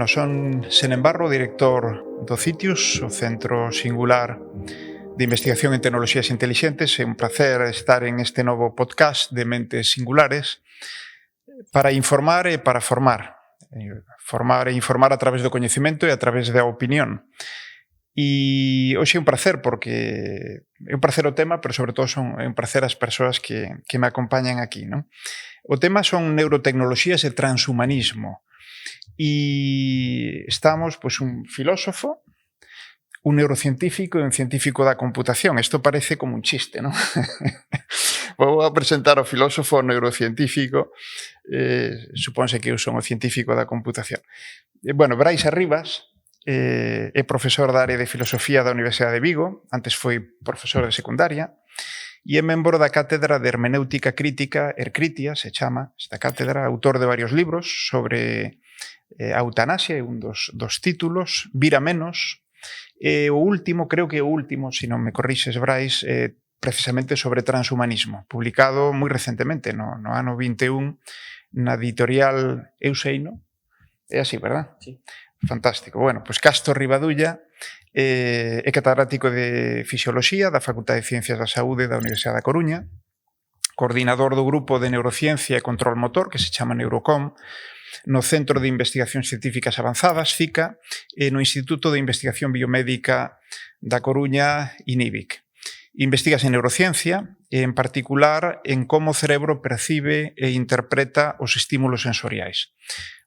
Bueno, son Sen Embarro, director do CITIUS, o Centro Singular de Investigación en Tecnoloxías Intelixentes. É un placer estar en este novo podcast de Mentes Singulares para informar e para formar. Formar e informar a través do coñecemento e a través da opinión. E hoxe é un placer porque é un placer o tema, pero sobre todo é un placer as persoas que me acompañan aquí, non? O tema son neurotecnoloxías e transhumanismo. E estamos, pois, un filósofo, un neurocientífico e un científico da computación. Isto parece como un chiste, non? Vou a presentar o filósofo, o neurocientífico, supónse que eu son o científico da computación. Bueno, Brais Arribas é profesor da área de filosofía da Universidade de Vigo, antes foi profesor de secundaria, e é membro da Cátedra de Hermenéutica Crítica, Hercritia, se chama esta cátedra, autor de varios libros sobre a eutanasia, é un dos títulos, Vira Menos, e o último, creo que o último, se non me corrixes, Brais, precisamente sobre transhumanismo, publicado moi recentemente, no ano 21, na editorial Euseino. É así, verdad? Sí. Fantástico. Bueno, pois Castro Rivadulla é catedrático de Fisioloxía da Facultade de Ciencias da Saúde da Universidade da Coruña, coordinador do grupo de Neurociencia e Control Motor, que se chama Neurocom, no Centro de Investigacións Científicas Avanzadas, CICA, e no Instituto de Investigación Biomédica da Coruña, INIBIC. Investigas en neurociencia, e en particular en como o cerebro percibe e interpreta os estímulos sensoriais.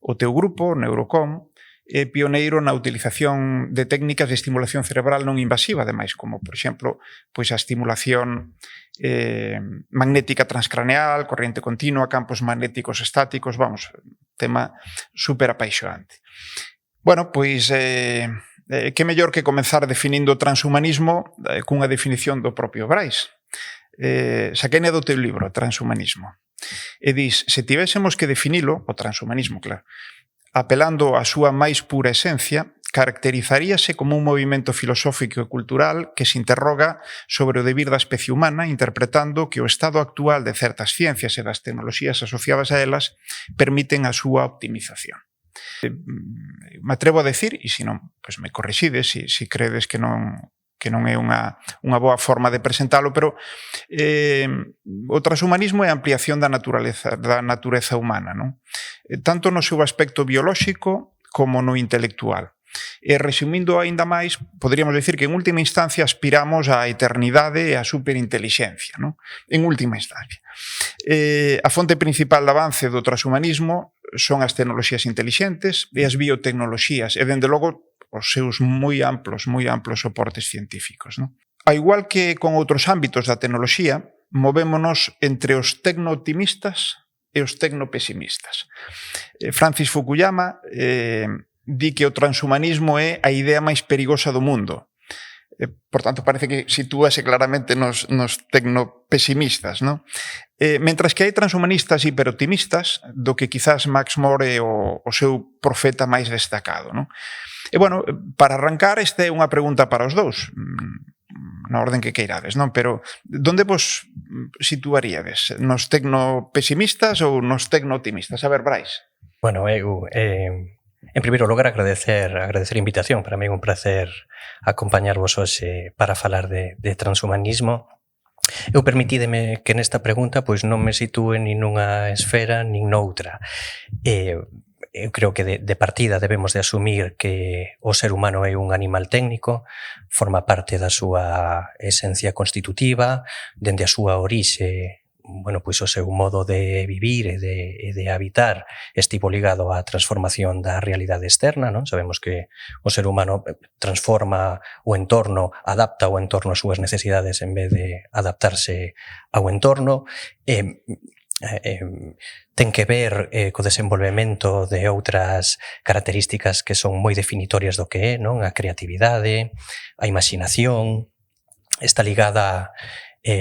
O teu grupo, Neurocom, é pioneiro na utilización de técnicas de estimulación cerebral non invasiva, ademais, como, por exemplo, pois a estimulación magnética transcraneal, corriente continua, campos magnéticos estáticos, vamos, tema super apaixonante. Bueno, pois, que mellor que comenzar definindo o transhumanismo cunha definición do propio Brais. Saquene do teu libro, Transhumanismo. E dis, se tivésemos que definilo, o transhumanismo, claro, apelando á súa máis pura esencia, caracterizaríase como un movimento filosófico e cultural que se interroga sobre o devir da especie humana, interpretando que o estado actual de certas ciencias e das tecnoloxías asociadas a elas permiten a súa optimización. Me atrevo a decir, e se non, pois me corrixides, se credes que non é unha boa forma de presentalo, pero o transhumanismo é a ampliación da natureza humana, non? Tanto no seu aspecto biolóxico como no intelectual. E resumindo aínda máis, poderíamos decir que en última instancia aspiramos á eternidade e á superinteligencia, non? En última instancia. A fonte principal de avance do transhumanismo son as tecnoloxías intelixentes e as biotecnoloxías, e dende logo os seus moi amplos soportes científicos, non? Ao igual que con outros ámbitos da tecnoloxía, movémonos entre os tecno-optimistas e os tecno-pesimistas. Francis Fukuyama di que o transhumanismo é a idea máis perigosa do mundo. Por tanto, parece que sitúase claramente nos tecno-pesimistas, non? Mentras que hai transhumanistas hiperoptimistas, do que quizás Max More é o seu profeta máis destacado, non? E, bueno, para arrancar, esta é unha pregunta para os dous, na orden que queirades, non? Pero, onde vos situaríades? Nos tecno-pesimistas ou nos tecno-optimistas? A ver, Brais. Bueno, eu, en primeiro lugar, agradecer a invitación. Para mí é un placer acompañarvos hoxe para falar de transhumanismo. Eu permitídeme que nesta pregunta pois non me sitúe nin nunha esfera nin noutra. Eu creo que de partida debemos de asumir que o ser humano é un animal técnico, forma parte da súa esencia constitutiva, dende a súa orixe, bueno, pois o seu modo de vivir e de habitar estivo ligado á transformación da realidade externa, non? Sabemos que o ser humano transforma o entorno, adapta o entorno ás súas necesidades en vez de adaptarse ao entorno. Ten que ver co desenvolvemento de outras características que son moi definitorias do que é, non? A creatividade, a imaginación, está ligada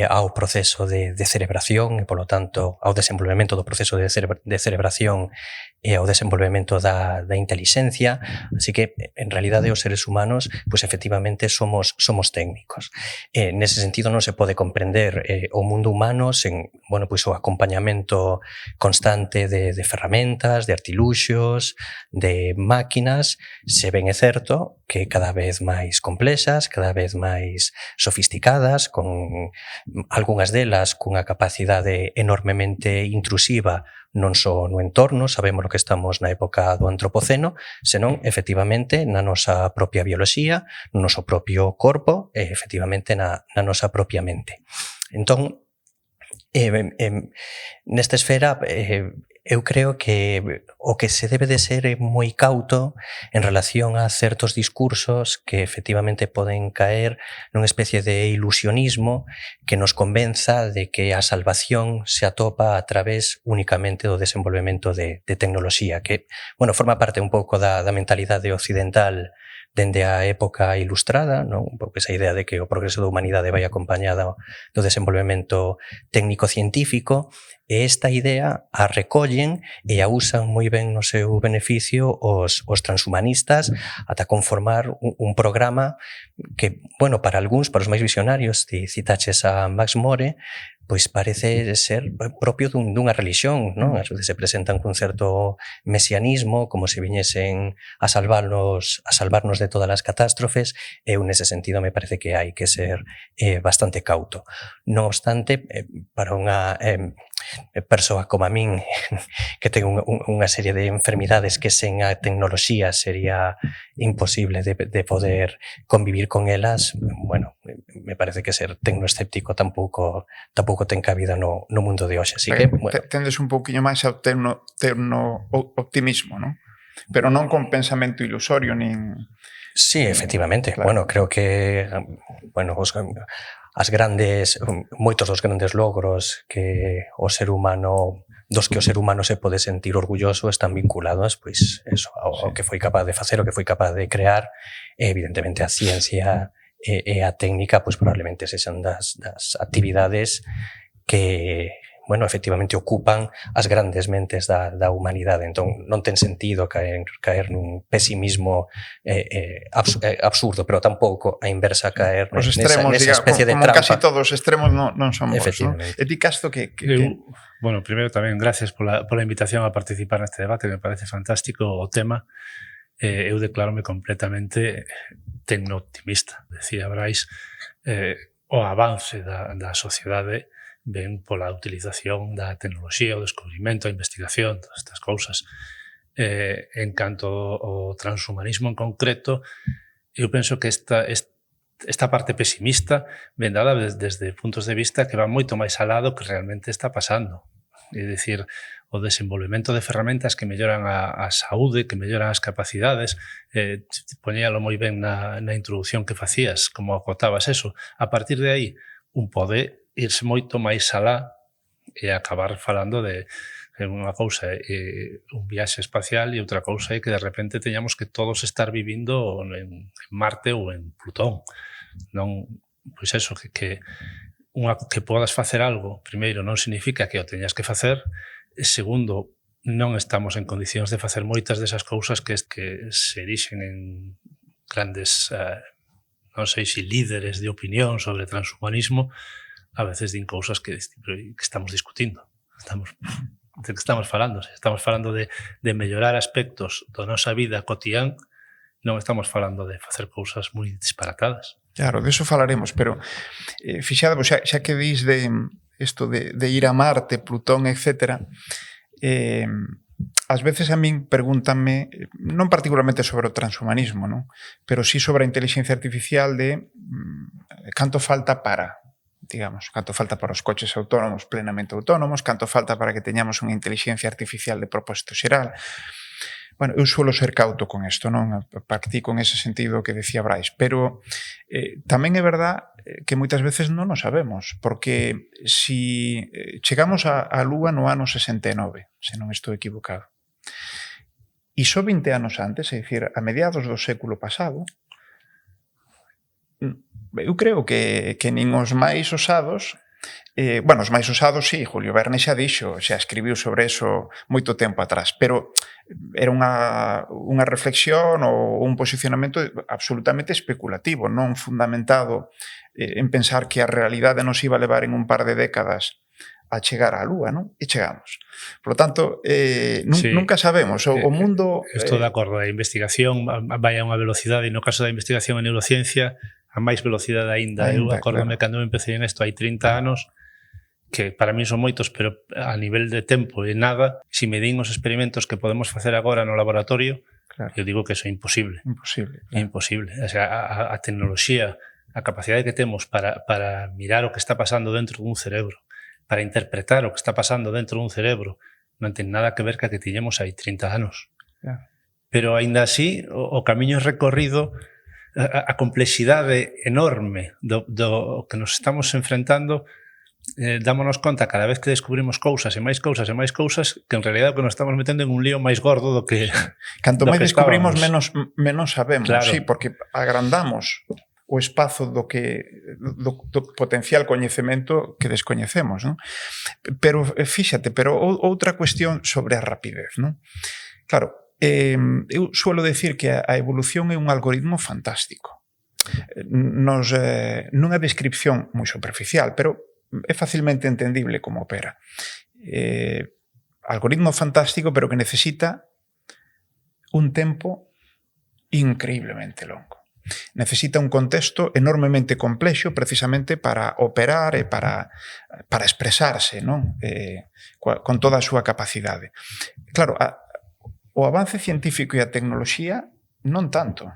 ao proceso de cerebración e, polo tanto, ao desenvolvemento do proceso de cerebración e ao desenvolvemento da inteligencia. Así que, en realidade, os seres humanos, pues, efectivamente, somos técnicos. Nese sentido, non se pode comprender o mundo humano sen, bueno, pues, o acompañamento constante de ferramentas, de artiluxos, de máquinas. Se ben é certo que cada vez máis complexas, cada vez máis sofisticadas, con algunhas delas cunha capacidade enormemente intrusiva non só no entorno, sabemos que estamos na época do antropoceno, senón, efectivamente, na nosa propia bioloxía, no noso propio corpo e, efectivamente, na nosa propia mente. Entón, nesta esfera, eu creo que o que se debe de ser é moi cauto en relación a certos discursos que efectivamente poden caer nunha especie de ilusionismo que nos convenza de que a salvación se atopa a través únicamente do desenvolvemento de tecnoloxía, que, bueno, forma parte un pouco da mentalidade occidental dende a época ilustrada, non? Un pouco esa idea de que o progreso da humanidade vai acompañado do desenvolvemento técnico-científico, e esta idea a recollen e a usan moi ben no seu beneficio os transhumanistas ata conformar un programa que, bueno, para algúns, para os máis visionarios, ti citaches a Max More, pois parece ser propio dunha religión, non? As veces se presentan cun certo mesianismo, como se viñesen a salvarnos de todas as catástrofes, e nese sentido me parece que hai que ser bastante cauto. Non obstante, para unha persoa como a min, que ten unha serie de enfermidades que sen a tecnoloxía sería imposible de poder convivir con elas, bueno, me parece que ser tecnoescéptico tampouco ten cabida no mundo de hoxe. Así que, bueno, tendes un pouquiño máis ao terno optimismo, non? Pero non con pensamento ilusorio, nin... Sí, efectivamente. Claro. Bueno, creo que, bueno, moitos dos grandes logros que o ser humano se pode sentir orgulloso están vinculados, pois, eso, ao que foi capaz de facer, o que foi capaz de crear, e, evidentemente, a ciencia e a técnica, pois, probablemente sexan das actividades que, bueno, efectivamente ocupan as grandes mentes da humanidade. Entón, non ten sentido caer nun pesimismo absurdo, pero tampouco a inversa caer os extremos, nesa especie de trampa. Como casi todos os extremos non son bons, non? Efectivamente. E ti, Casto, que... Bueno, primeiro tamén gracias pola invitación a participar neste debate, me parece fantástico o tema. Eu declárome completamente tecno-optimista. Decía Brais, o avance da sociedade ven pola utilización da tecnoloxía, o descubrimento, a investigación, todas estas cousas. En canto ao transhumanismo en concreto, eu penso que esta parte pesimista ven dada desde puntos de vista que van moito máis alá do que realmente está pasando. É dicir, o desenvolvemento de ferramentas que melloran a saúde, que melloran as capacidades, poñíalo moi ben na introducción que facías, como acotabas eso. A partir de aí, un pode irse moito máis alá e acabar falando de unha cousa un viaxe espacial e outra cousa é que de repente teñamos que todos estar vivindo en Marte ou en Plutón. Non, pois eso, que podas facer algo, primeiro, non significa que o teñas que facer, e segundo, non estamos en condicións de facer moitas desas cousas que se erixen en grandes, non sei se líderes de opinión sobre transhumanismo, a veces din cousas que estamos discutindo. De que estamos falando? Estamos falando de mellorar aspectos da nosa vida cotián, non estamos falando de facer cousas moi disparatadas. Claro, de eso falaremos, pero fixadevos, xa que dís de isto de ir a Marte, Plutón, etc., ás veces a min pregúntanme, non particularmente sobre o transhumanismo, non? Pero sí sobre a inteligencia artificial de canto falta para, digamos, canto falta para os coches autónomos plenamente autónomos, canto falta para que teñamos unha inteligencia artificial de propósito xeral. Bueno, eu suelo ser cauto con isto, non? Practico en ese sentido que decía Brais, pero tamén é verdad que moitas veces non o sabemos, porque si chegamos á Lúa no ano 69, se non estou equivocado, e só 20 anos antes, é dicir, a mediados do século pasado, Eu creo que nin os máis osados, bueno, os máis osados, sí, Julio Verne xa dixo, xa escribiu sobre eso moito tempo atrás, pero era unha reflexión ou un posicionamento absolutamente especulativo, non fundamentado en pensar que a realidade nos iba a levar en un par de décadas a chegar á Lúa, non? E chegamos. Por lo tanto, Sí, nunca sabemos. O mundo... Estou de acordo, a investigación vai a unha velocidade, e no caso da investigación en neurociencia, a máis velocidade aínda. Eu acórdome cando me empecé en isto hai 30 anos, que para mí son moitos, pero a nivel de tempo e nada, se me din os experimentos que podemos facer agora no laboratorio, Claro. eu digo que eso é imposible. Imposible. É imposible. O sea, a tecnoloxía, a capacidade que temos para mirar o que está pasando dentro dun cerebro, para interpretar o que está pasando dentro dun cerebro, non ten nada que ver ca que tiñemos hai 30 anos. Claro. Pero aínda así, o camiño recorrido, a complexidade enorme do que nos estamos enfrentando, dámonos conta cada vez que descubrimos cousas e máis cousas e máis cousas, que en realidad o que nos estamos metendo en un lío máis gordo do que Canto máis descubrimos, estábamos. menos sabemos, Claro. sí, porque agrandamos o espazo do potencial coñecemento que descoñecemos, non? Pero, fíxate, pero outra cuestión sobre a rapidez, non? Claro, eu suelo decir que a evolución é un algoritmo fantástico. Nunha descripción moi superficial, pero é facilmente entendible como opera. Algoritmo fantástico, pero que necesita un tempo increíblemente longo. Necesita un contexto enormemente complexo precisamente para operar e para expresarse, non? Con toda a súa capacidade. Claro, o avance científico e a tecnoloxía non tanto.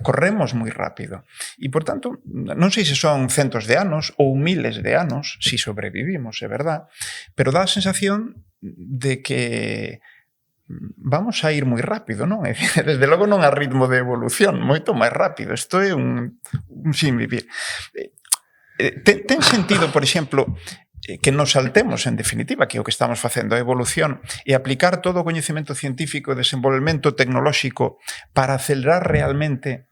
Corremos moi rápido. E, por tanto, non sei se son centos de anos ou miles de anos, si sobrevivimos, é verdad, pero dá a sensación de que vamos a ir moi rápido, non? Desde logo non a ritmo de evolución, moito máis rápido. Isto é un sin vivir. Ten sentido, por exemplo, que nos saltemos, en definitiva, que é o que estamos facendo, a evolución, e aplicar todo o coñecemento científico e desenvolvemento tecnolóxico para acelerar realmente,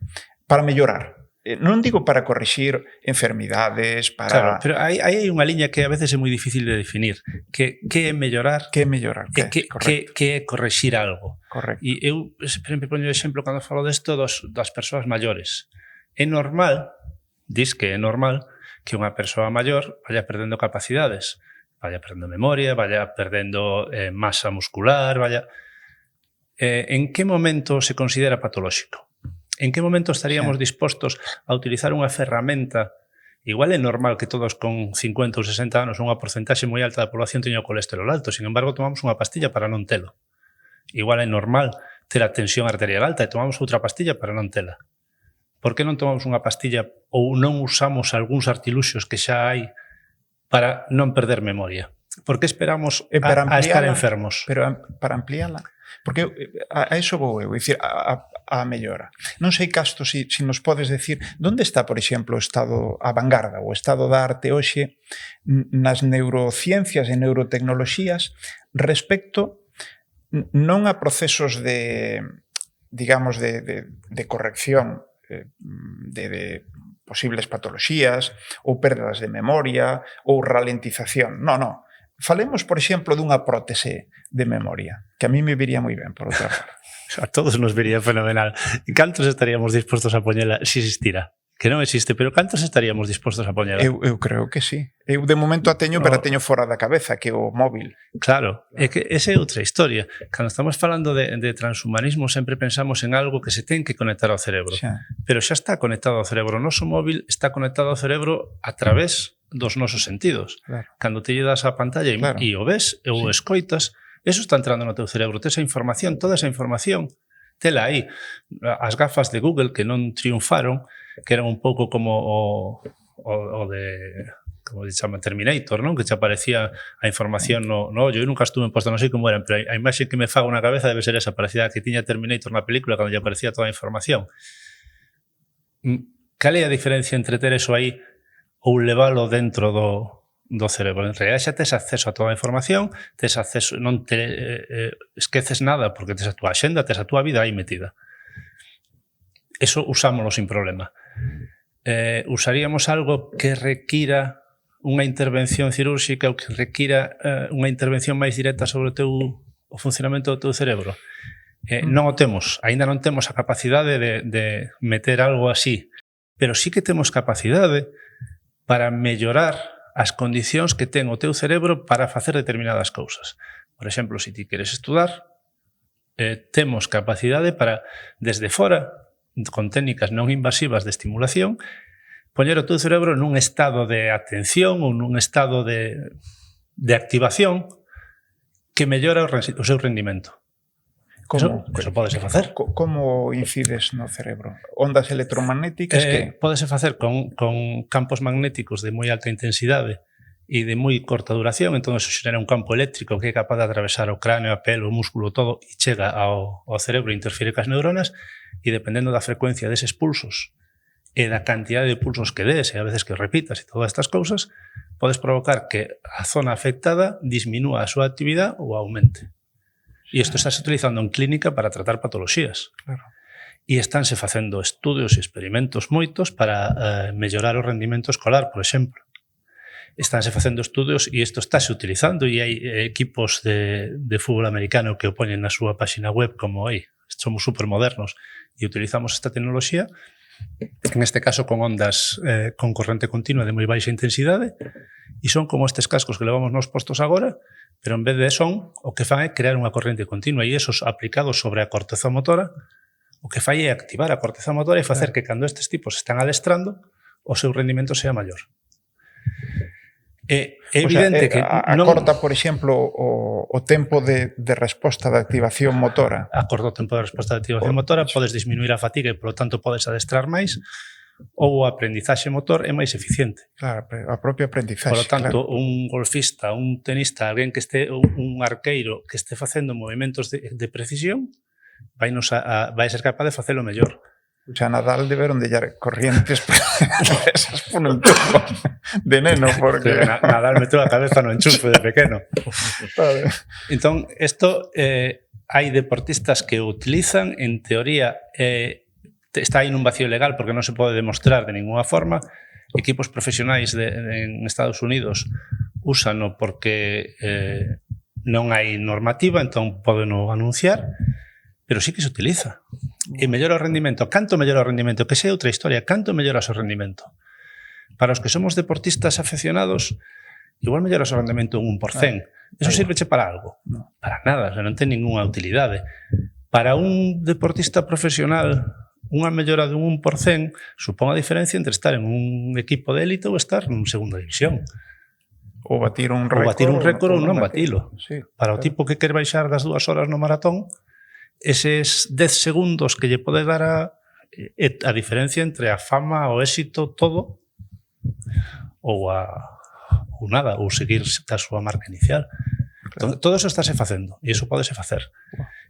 para mellorar. Non digo para corrixir enfermidades, para... Claro, pero aí hai unha liña que a veces é moi difícil de definir. Que é mellorar? Que é mellorar? Que é corrixir algo? Correcto. E eu sempre poño o exemplo cando falo desto das persoas maiores. É normal, dis que é normal, que unha persoa maior vaya perdendo capacidades, vaya perdendo memoria, vaya perdendo masa muscular, vaya... En que momento se considera patolóxico? En que momento estaríamos dispostos a utilizar unha ferramenta? Igual é normal que todos con 50 ou 60 anos unha porcentaxe moi alta da población teña o colesterol alto, sin embargo tomamos unha pastilla para non telo. Igual é normal ter a tensión arterial alta e tomamos outra pastilla para non tela. Por que non tomamos unha pastilla ou non usamos algúns artiluxos que xa hai para non perder memoria? Por que esperamos a estar enfermos? Pero para ampliála. Porque a eso vou eu, dicir, a mellora. Non sei, Castro, si nos podes decir onde está, por exemplo, o estado a vanguarda, o estado da arte hoxe nas neurociencias e neurotecnoloxías respecto non a procesos de, digamos, de corrección de posibles patoloxías ou perdas de memoria ou ralentización. Non. Falemos, por exemplo, dunha prótese de memoria, que a mí me viría moi ben, por outra parte. A todos nos viría fenomenal. Cantos estaríamos dispostos a poñela se existira? Que non existe, pero cantos estaríamos dispostos a poñela? Eu creo que sí. Eu de momento a teño, pero a teño fora da cabeza, que o móvil. Claro, é que esa é outra historia. Cando estamos falando de transhumanismo sempre pensamos en algo que se ten que conectar ao cerebro. Xa. Pero xa está conectado ao cerebro. O noso móvil está conectado ao cerebro a través dos nosos sentidos. Claro. Cando te lle das a pantalla e o ves ou escoitas, eso está entrando no teu cerebro. Tes a información, toda esa información, tela aí. As gafas de Google que non triunfaron, que eran un pouco como o de, como se chama, Terminator, non? Que te aparecía a información no ollo. Eu nunca estuve en posto, non sei como eran, pero a imaxe que me fago na cabeza debe ser esa, parecida que tiña Terminator na película cando lle aparecía toda a información. Cal é a diferencia entre ter eso aí ou leválo dentro do cerebro? En realidad xa tes acceso a toda a información, tes acceso, non te esqueces nada, porque tes a túa axenda, tes a túa vida aí metida. Eso usámoslo sin problema. usaríamos algo que requira unha intervención cirúrxica ou que requira unha intervención máis directa sobre o funcionamento do teu cerebro. Non o temos, aínda non temos a capacidade de meter algo así, pero sí que temos capacidade para mellorar as condicións que ten o teu cerebro para facer determinadas cousas. Por exemplo, se ti queres estudar, temos capacidade para, desde fora, con técnicas non invasivas de estimulación, poñer o teu cerebro nun estado de atención ou nun estado de activación que mellora o seu rendimento. Eso pódese facer. Como incides no cerebro? Ondas electromagnéticas que... Pódese facer con campos magnéticos de moi alta intensidade e de moi corta duración, entón eso xera un campo eléctrico que é capaz de atravesar o cráneo, a pelo, o músculo, todo, e chega ao cerebro e interfire cas neuronas, e dependendo da frecuencia deses pulsos e da cantidade de pulsos que des, e a veces que repitas e todas estas cousas, podes provocar que a zona afectada disminúa a súa actividade ou aumente. E isto está se utilizando en clínica para tratar patoloxías. Claro. E estánse facendo estudios e experimentos moitos para mellorar o rendimento escolar, por exemplo. Estánse facendo estudios e isto estáse utilizando e hai equipos de fútbol americano que o poñen na súa página web como somos supermodernos e utilizamos esta tecnoloxía, en este caso con ondas con corrente continua de moi baixa intensidade, e son como estes cascos que levamos nos postos agora, pero en vez de son, o que fan é crear unha corrente continua e esos aplicados sobre a corteza motora, o que fai é activar a corteza motora e facer que cando estes tipos están adestrando, o seu rendimento sea maior. É evidente que acorta, por exemplo, o tempo de resposta da activación motora. Acorta o tempo de resposta da activación motora, podes disminuir a fatiga e, polo tanto, podes adestrar máis, ou o aprendizaxe motor é máis eficiente. Claro, a propia aprendizaxe. Por lo tanto, claro, un golfista, un tenista, alguén que este, un arqueiro que este facendo movimentos de precisión, vai ser capaz de facelo mellor. A Nadal deberon dellar corrientes esas por un tubo de neno, porque... Nadal meteu a cabeza no enchufe de pequeno. Entón, isto hai deportistas que o utilizan, en teoría, está aí nun vacío legal porque non se pode demostrar de ninguna forma. Equipos profesionais en Estados Unidos úsano porque non hai normativa, entón poden anunciar, pero sí que se utiliza. E mellora o rendimento. Canto mellora o rendimento? Que sea outra historia. Canto mellora o seu rendimento? Para os que somos deportistas afeccionados, igual mellora o seu rendimento un 1%. Eso sirveche para algo? Para nada, non ten ninguna utilidade. Para un deportista profesional, unha mellora dun 1% supón a diferencia entre estar en un equipo de élite ou estar en segunda división. Ou batir un récord ou non batilo. Sí, para o tipo que quer baixar das 2 horas no maratón, eses 10 segundos que lle pode dar a diferencia entre a fama, o éxito, todo, ou nada, ou seguir a súa marca inicial. Claro. Todo eso estáse facendo, e iso podese facer.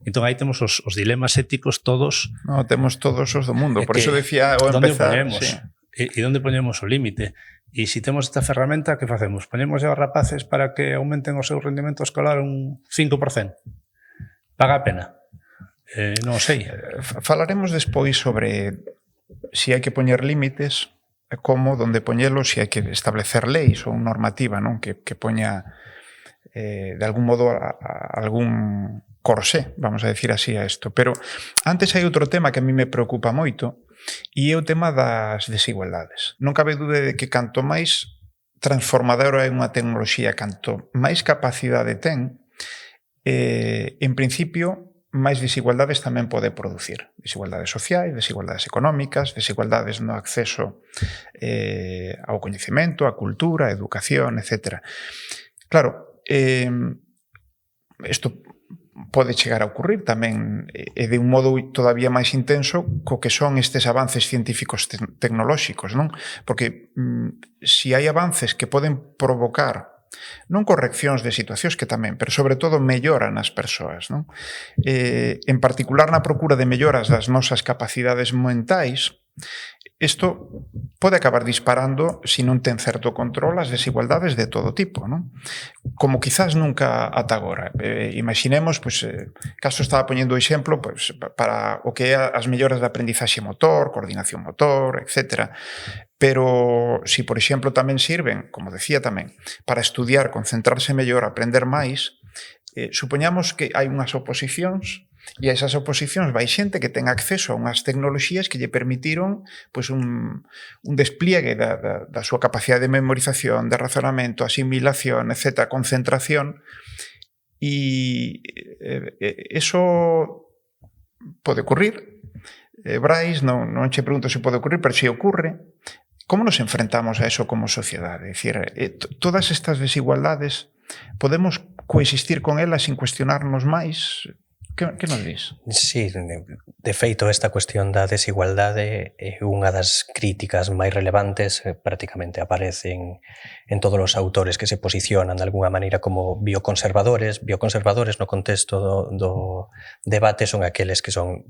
Entón, aí temos os dilemas éticos todos. No, temos todos os do mundo. Por iso decía ao empezar. Sí. E onde poñemos o límite? E se temos esta ferramenta, que facemos? Poñemos aos rapaces para que aumenten o seu rendimento escolar un 5%. Paga a pena? Non sei. Falaremos despois sobre se hai que poñer límites, como, donde poñelos, se hai que establecer leis ou normativa, non, que poña de algún modo algún corsé, vamos a decir así, a isto. Pero antes hai outro tema que a mí me preocupa moito, e é o tema das desigualdades. Non cabe dúbida de que canto máis transformadora é unha tecnoloxía, canto máis capacidade ten, en principio, máis desigualdades tamén pode producir. Desigualdades sociais, desigualdades económicas, desigualdades no acceso ao coñecemento, á cultura, á educación, etc. Claro, isto pode chegar a ocurrir tamén de un modo todavía máis intenso co que son estes avances científicos tecnolóxicos, non? Porque se hai avances que poden provocar non correccións de situacións que tamén, pero sobre todo melloran as persoas, non? En particular na procura de melloras das nosas capacidades mentais, Isto pode acabar disparando, se non ten certo control, as desigualdades de todo tipo, non? Como quizás nunca ata agora. Imaginemos, caso estaba poñendo o exemplo para o que é as melloras de aprendizaxe motor, coordinación motor, etc. Pero se, por exemplo, tamén sirven, como decía tamén, para estudiar, concentrarse mellor, aprender máis, supoñamos que hai unhas oposicións e a esas oposicións vai xente que ten acceso a unhas tecnoloxías que lle permitiron un despliegue da súa capacidade de memorización, de razonamento, asimilación, etc., concentración, e eso pode ocurrir. Brais, non che pregunto se pode ocurrir, pero se ocurre, como nos enfrentamos a eso como sociedade? É dicir, todas estas desigualdades, podemos coexistir con elas sin cuestionarnos máis? Que nos dis? Sí, de feito, esta cuestión da desigualdade é unha das críticas máis relevantes, prácticamente aparecen en todos os autores que se posicionan de alguna maneira como bioconservadores. Bioconservadores no contexto do debate son aqueles que son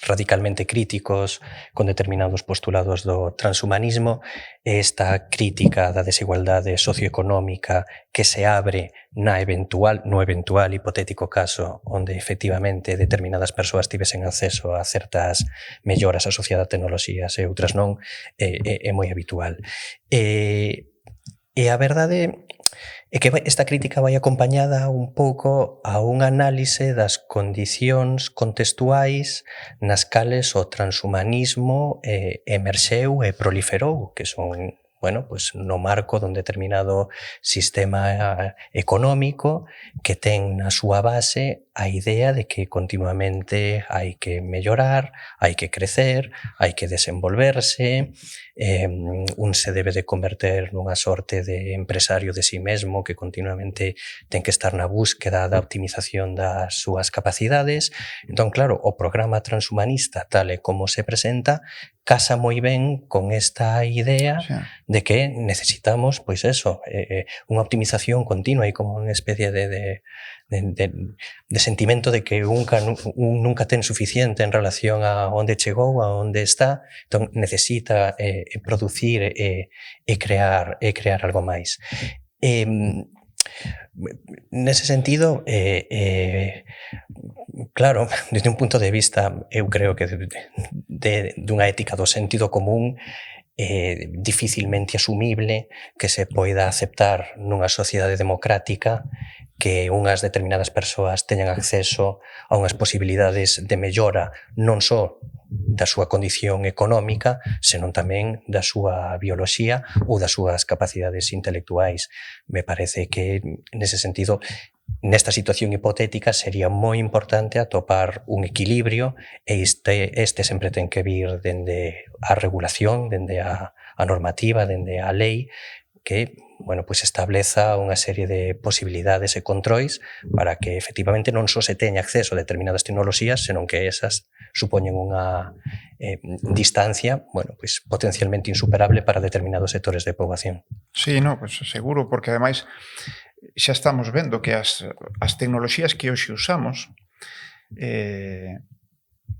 radicalmente críticos con determinados postulados do transhumanismo, e esta crítica da desigualdade socioeconómica que se abre no eventual hipotético caso onde efectivamente determinadas persoas tivesen acceso a certas melloras asociadas a tecnoloxías e outras non, é moi habitual. E a verdade é que esta crítica vai acompañada un pouco a un análise das condicións contextuais nas cales o transhumanismo emerxeu e proliferou, que son no marco dun determinado sistema económico que ten na súa base a idea de que continuamente hai que mellorar, hai que crecer, hai que desenvolverse, un se debe de converter nunha sorte de empresario de si mesmo que continuamente ten que estar na búsqueda da optimización das súas capacidades. Entón, claro, o programa transhumanista tal e como se presenta casa moi ben con esta idea de que necesitamos, unha optimización continua e como unha especie de sentimento de que un nunca ten suficiente en relación a onde chegou, a onde está, entón necesita producir e crear algo máis. Nese sentido, claro, desde un punto de vista, eu creo que dunha ética do sentido común, dificilmente asumible que se poida aceptar nunha sociedade democrática que unhas determinadas persoas teñan acceso a unhas posibilidades de mellora non só da súa condición económica, senón tamén da súa bioloxía ou das súas capacidades intelectuais. Me parece que, nese sentido, nesta situación hipotética sería moi importante atopar un equilibrio e este sempre ten que vir dende a regulación, dende a normativa, dende a lei, que estableza unha serie de posibilidades e controis para que efectivamente non só se teña acceso a determinadas tecnoloxías, senón que esas supoñen unha distancia potencialmente insuperable para determinados sectores de poboación. Sí, seguro, porque ademais xa estamos vendo que as tecnoloxías que hoxe usamos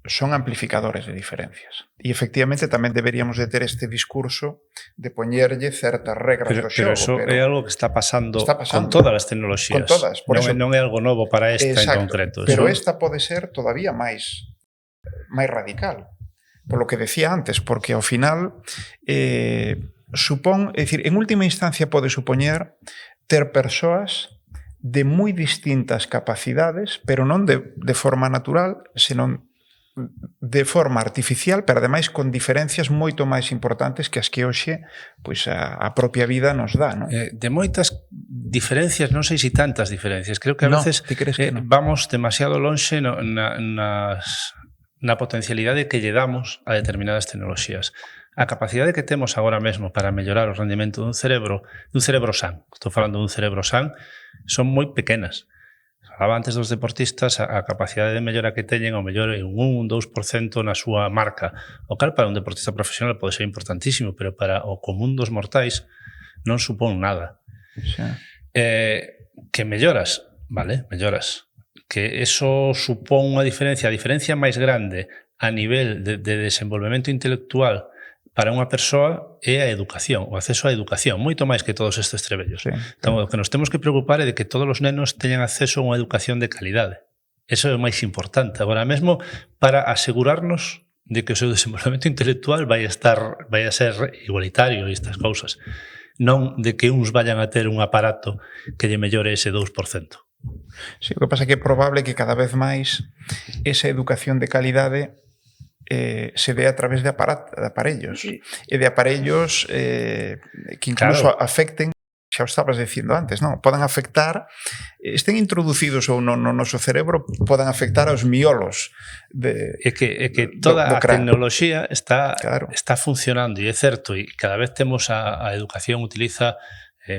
son amplificadores de diferencias. E efectivamente tamén deberíamos de ter este discurso de poñerlle certas regras do xogo. Pero eso é algo que está pasando con todas as tecnoloxías. Con todas. Non é algo novo para esta en concreto. Pero esta pode ser todavía máis radical. Por lo que decía antes, porque ao final supón, é dicir, en última instancia pode supoñer ter persoas de moi distintas capacidades, pero non de forma natural, senón de forma artificial, pero ademais con diferencias moito máis importantes que as que hoxe a propia vida nos dá, non? De moitas diferencias, non sei se tantas diferencias, creo que a veces vamos demasiado lonxe na potencialidade que lle damos a determinadas tecnoloxías. A capacidade que temos agora mesmo para mellorar o rendimento dun cerebro san, estou falando dun cerebro san, son moi pequenas. Falaba antes dos deportistas, a capacidade de mellora que teñen ao mellor en 1-2% na súa marca. O cal para un deportista profesional pode ser importantísimo, pero para o común dos mortais non supón nada. Que melloras, vale, melloras. Que eso supón unha diferencia, a diferencia máis grande a nivel de desenvolvemento intelectual para unha persoa é a educación, o acceso á educación, moito máis que todos estes trebellos. Sí. Entón, o que nos temos que preocupar é de que todos os nenos teñan acceso a unha educación de calidade. Eso é o máis importante. Agora mesmo, para asegurarnos de que o seu desenvolvemento intelectual vai a ser igualitario e estas cousas. Non de que uns vayan a ter un aparato que lle mellore ese 2%. Sí, o que pasa é que é probable que cada vez máis esa educación de calidade se dé a través de aparellos. E de aparellos que incluso afecten, xa o estabas dicindo antes, non? Podan afectar, estén introducidos ou no noso cerebro, podan afectar aos miolos É que toda a tecnoloxía está funcionando, e é certo, e cada vez temos a educación utiliza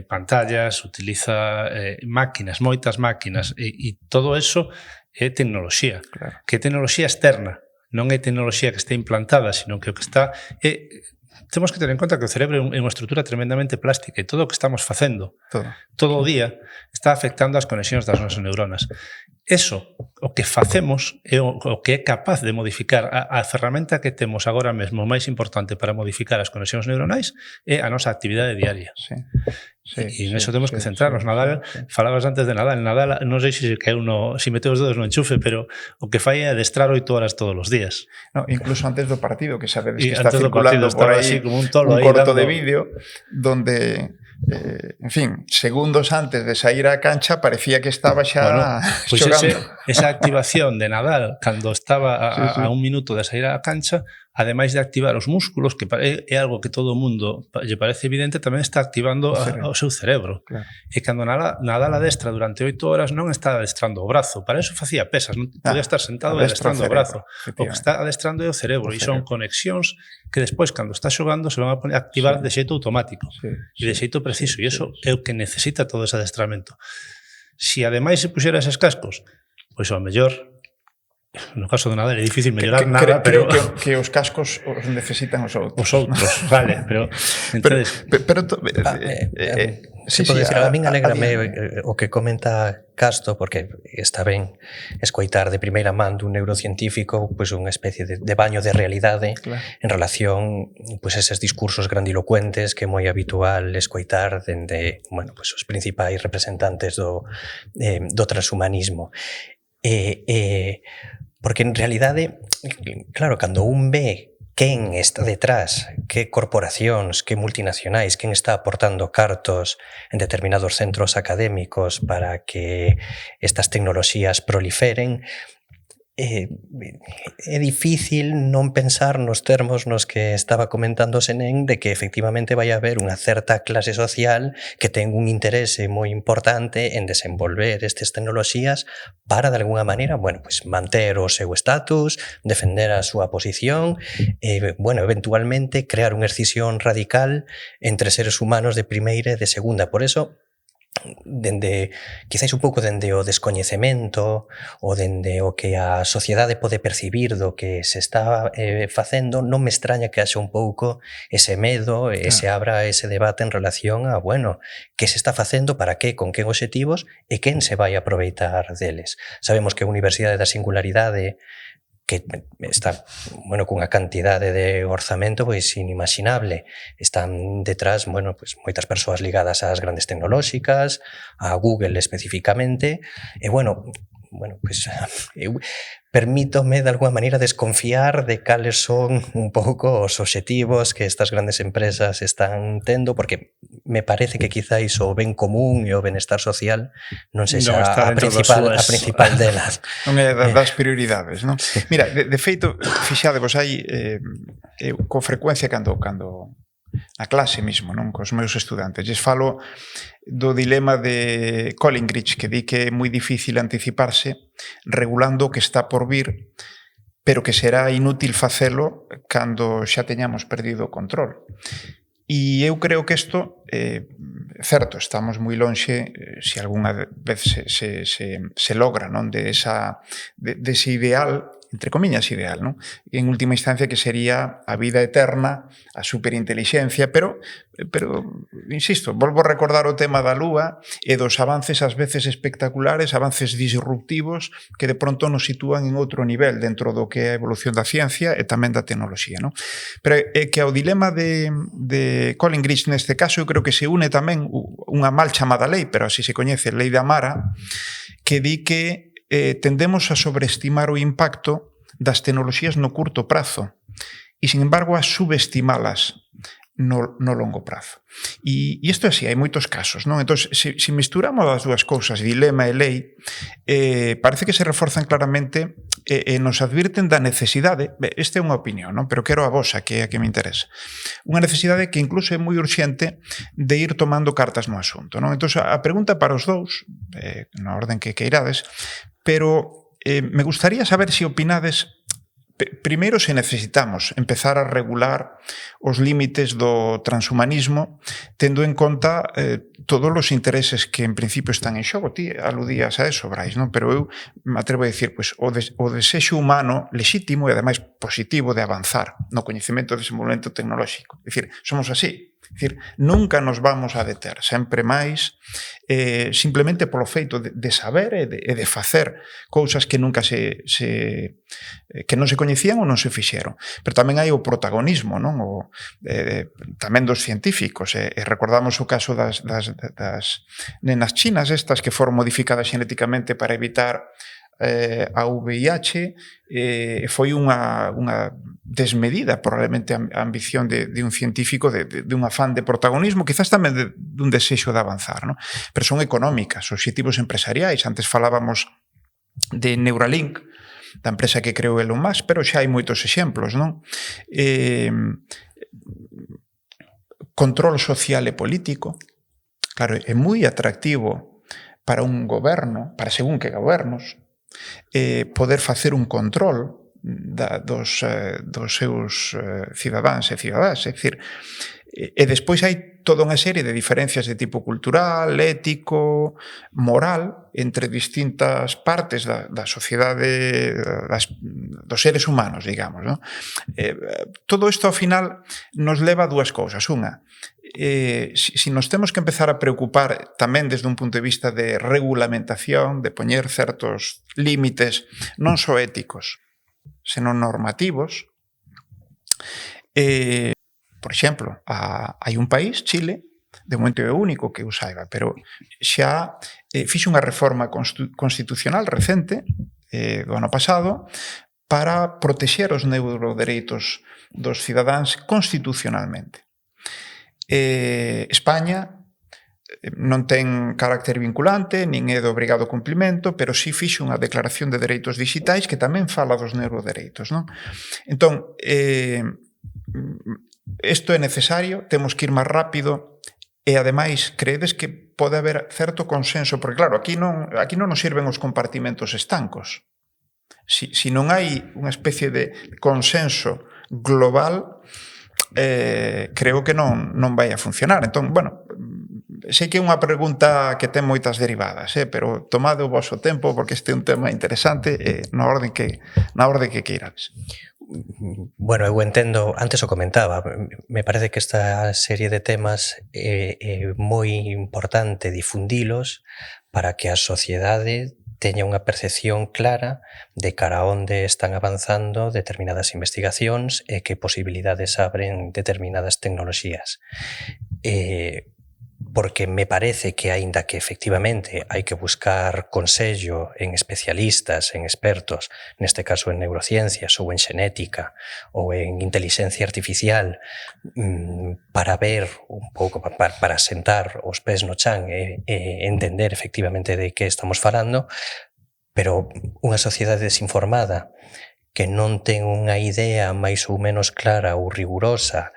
pantallas, utiliza máquinas, moitas máquinas, e todo eso é tecnoloxía, que é tecnoloxía externa, non é tecnoloxía que está implantada, sino que o que está temos que ter en conta que o cerebro é unha estrutura tremendamente plástica e todo o que estamos facendo todo o día está afectando as conexións das nosas neuronas. Eso, o que facemos é o que é capaz de modificar a ferramenta que temos agora mesmo máis importante para modificar as conexións neuronais é a nosa actividade diaria. E en eso temos que centrarnos. Nadal, falabas antes de Nadal. Nadal, non sei se meteu os dedos no enchufe, pero o que fai é adestrar 8 horas todos os días. No, incluso antes do partido, que sabedes que está circulando por aí como un corto de vídeo donde, en fin, segundos antes de sair á cancha parecía que estaba xa xogando. Esa activación de Nadal cando estaba a un minuto de sair á cancha, ademais de activar os músculos, que é algo que todo o mundo lle parece evidente, tamén está activando o seu cerebro. E cando Nadal adestra durante 8 horas non está adestrando o brazo, para eso facía pesas, non podía estar sentado adestrando o brazo. O que está adestrando é o cerebro, e son conexións que despois, cando está xogando, se van a activar de xeito automático e de xeito preciso, e iso é o que necesita todo ese adestramento. Si ademais se puxera eses cascos, pois ao mellor, no caso do Nadal é difícil mellorar nada, pero que os cascos os necesitan os outros. Os outros, vale, pero entonces, a min alegrame o que comenta Casto, porque está ben escoitar de primeira man dun neurocientífico pois unha especie de baño de realidade en relación pois eses discursos grandilocuentes que é moi habitual escoitar dende, bueno, pois os principais representantes do transhumanismo. Porque en realidade, claro, cando un ve quen está detrás, que corporacións, que multinacionais, quen está aportando cartos en determinados centros académicos para que estas tecnoloxías proliferen, é difícil non pensar nos termos nos que estaba comentando Senén de que efectivamente vai haber unha certa clase social que ten un interese moi importante en desenvolver estas tecnoloxías para, de alguna maneira, bueno, pues manter o seu estatus, defender a súa posición e, bueno, eventualmente crear unha escisión radical entre seres humanos de primeira e de segunda. Por eso, quizáis un pouco dende o descoñecemento ou dende o que a sociedade pode percibir do que se está facendo, non me extraña que haxa un pouco ese medo e se abra ese debate en relación a, bueno, que se está facendo, para que, con que obxectivos e quen se vai aproveitar deles. Sabemos que a Universidade da Singularidade, que está, bueno, cunha cantidade de orzamento pois inimaginable. Están detrás, bueno, pois moitas persoas ligadas ás grandes tecnolóxicas, a Google especificamente, e bueno, pois eu permítome de alguma maneira desconfiar de cales son un pouco os obxectivos que estas grandes empresas están tendo, porque me parece que quizáis o ben común e o benestar social non sexa a principal delas. Non é das prioridades, non? Mira, de feito, fixadevos aí, con frecuencia cando na clase mesmo, non, cos meus estudantes, lles falo do dilema de Collingridge, que di que é moi difícil anticiparse regulando o que está por vir, pero que será inútil facelo cando xa teñamos perdido o control. E eu creo que isto, certo, estamos moi lonxe, se algunha vez se logra, non, de ese ideal entre comillas, ideal, non? En última instancia, que sería a vida eterna, a superinteligencia, pero insisto, volvo a recordar o tema da Lúa e dos avances ás veces espectaculares, avances disruptivos que de pronto nos sitúan en outro nivel dentro do que é a evolución da ciencia e tamén da tecnoloxía, non? Pero é que ao dilema de Colin Gritch neste caso eu creo que se une tamén unha mal chamada lei, pero así se coñece, lei de Amara, que di que tendemos a sobreestimar o impacto das tecnoloxías no curto prazo e, sin embargo, a subestimalas no longo prazo. E isto é así, hai moitos casos, non? Entón, se misturamos as dúas cousas, dilema e lei, parece que se reforzan claramente e nos advirten da necesidade, esta é unha opinión, non? Pero quero a vosa, que é a que me interesa, unha necesidade que incluso é moi urxente de ir tomando cartas no asunto, non? Entón, a pregunta para os dous, na orden que queirades, pero me gustaría saber se opinades. Primeiro, se necesitamos empezar a regular os límites do transhumanismo tendo en conta todos os intereses que en principio están en xogo. Ti aludías a eso, Brais, non? Pero eu me atrevo a dicir, pois, o desexo humano legítimo e ademais positivo de avanzar no coñecemento e desenvolvemento tecnolóxico. É dicir, somos así. É dicir, nunca nos vamos a deter, sempre máis, simplemente polo feito de saber e de facer cousas que nunca que non se coñecían ou non se fixeron. Pero tamén hai o protagonismo, non? Tamén dos científicos. Recordamos o caso das nenas chinas estas que foron modificadas xenéticamente para evitar a VIH, foi unha desmedida probablemente a ambición de un científico de un afán de protagonismo, quizás tamén dun desexo de avanzar, non? Pero son económicas, obxectivos empresariais. Antes falábamos de Neuralink, da empresa que creou Elon Musk, pero xa hai moitos exemplos, non? Control social e político. Claro, é moi atractivo para un goberno, para según que gobernos, poder facer un control dos seus cidadáns e cidadás. É dicir, e despois hai toda unha serie de diferencias de tipo cultural, ético, moral, entre distintas partes da sociedade, dos seres humanos, digamos, non? Todo isto, ao final, nos leva a dúas cousas. Unha, si nos temos que empezar a preocupar tamén desde un punto de vista de regulamentación, de poñer certos límites non só éticos, senón normativos. Por exemplo, hai un país, Chile, de momento é o único que o saiba, pero xa fixo unha reforma constitucional recente do ano pasado para protexer os neurodereitos dos cidadáns constitucionalmente. España non ten carácter vinculante, nin é de obrigado cumplimento, pero sí fixo unha declaración de dereitos digitais que tamén fala dos neurodereitos, non? Entón, isto é necesario, temos que ir máis rápido e, ademais, creedes que pode haber certo consenso, porque, claro, aquí non nos sirven os compartimentos estancos. Si non hai unha especie de consenso global, creo que non vai a funcionar. Entón, bueno, sei que é unha pregunta que ten moitas derivadas, pero tomade o vosso tempo porque este é un tema interesante na orde que queirades. Bueno, eu entendo, antes o comentaba, me parece que esta serie de temas é moi importante difundilos para que a sociedade teña unha percepción clara de cara a onde están avanzando determinadas investigacións e que posibilidades abren determinadas tecnoloxías. Porque me parece que, aínda que efectivamente hai que buscar consello en especialistas, en expertos, neste caso en neurociencias ou en xenética ou en inteligencia artificial, para ver un pouco, para sentar os pés no chan e entender efectivamente de que estamos falando, pero unha sociedade desinformada que non ten unha idea máis ou menos clara ou rigurosa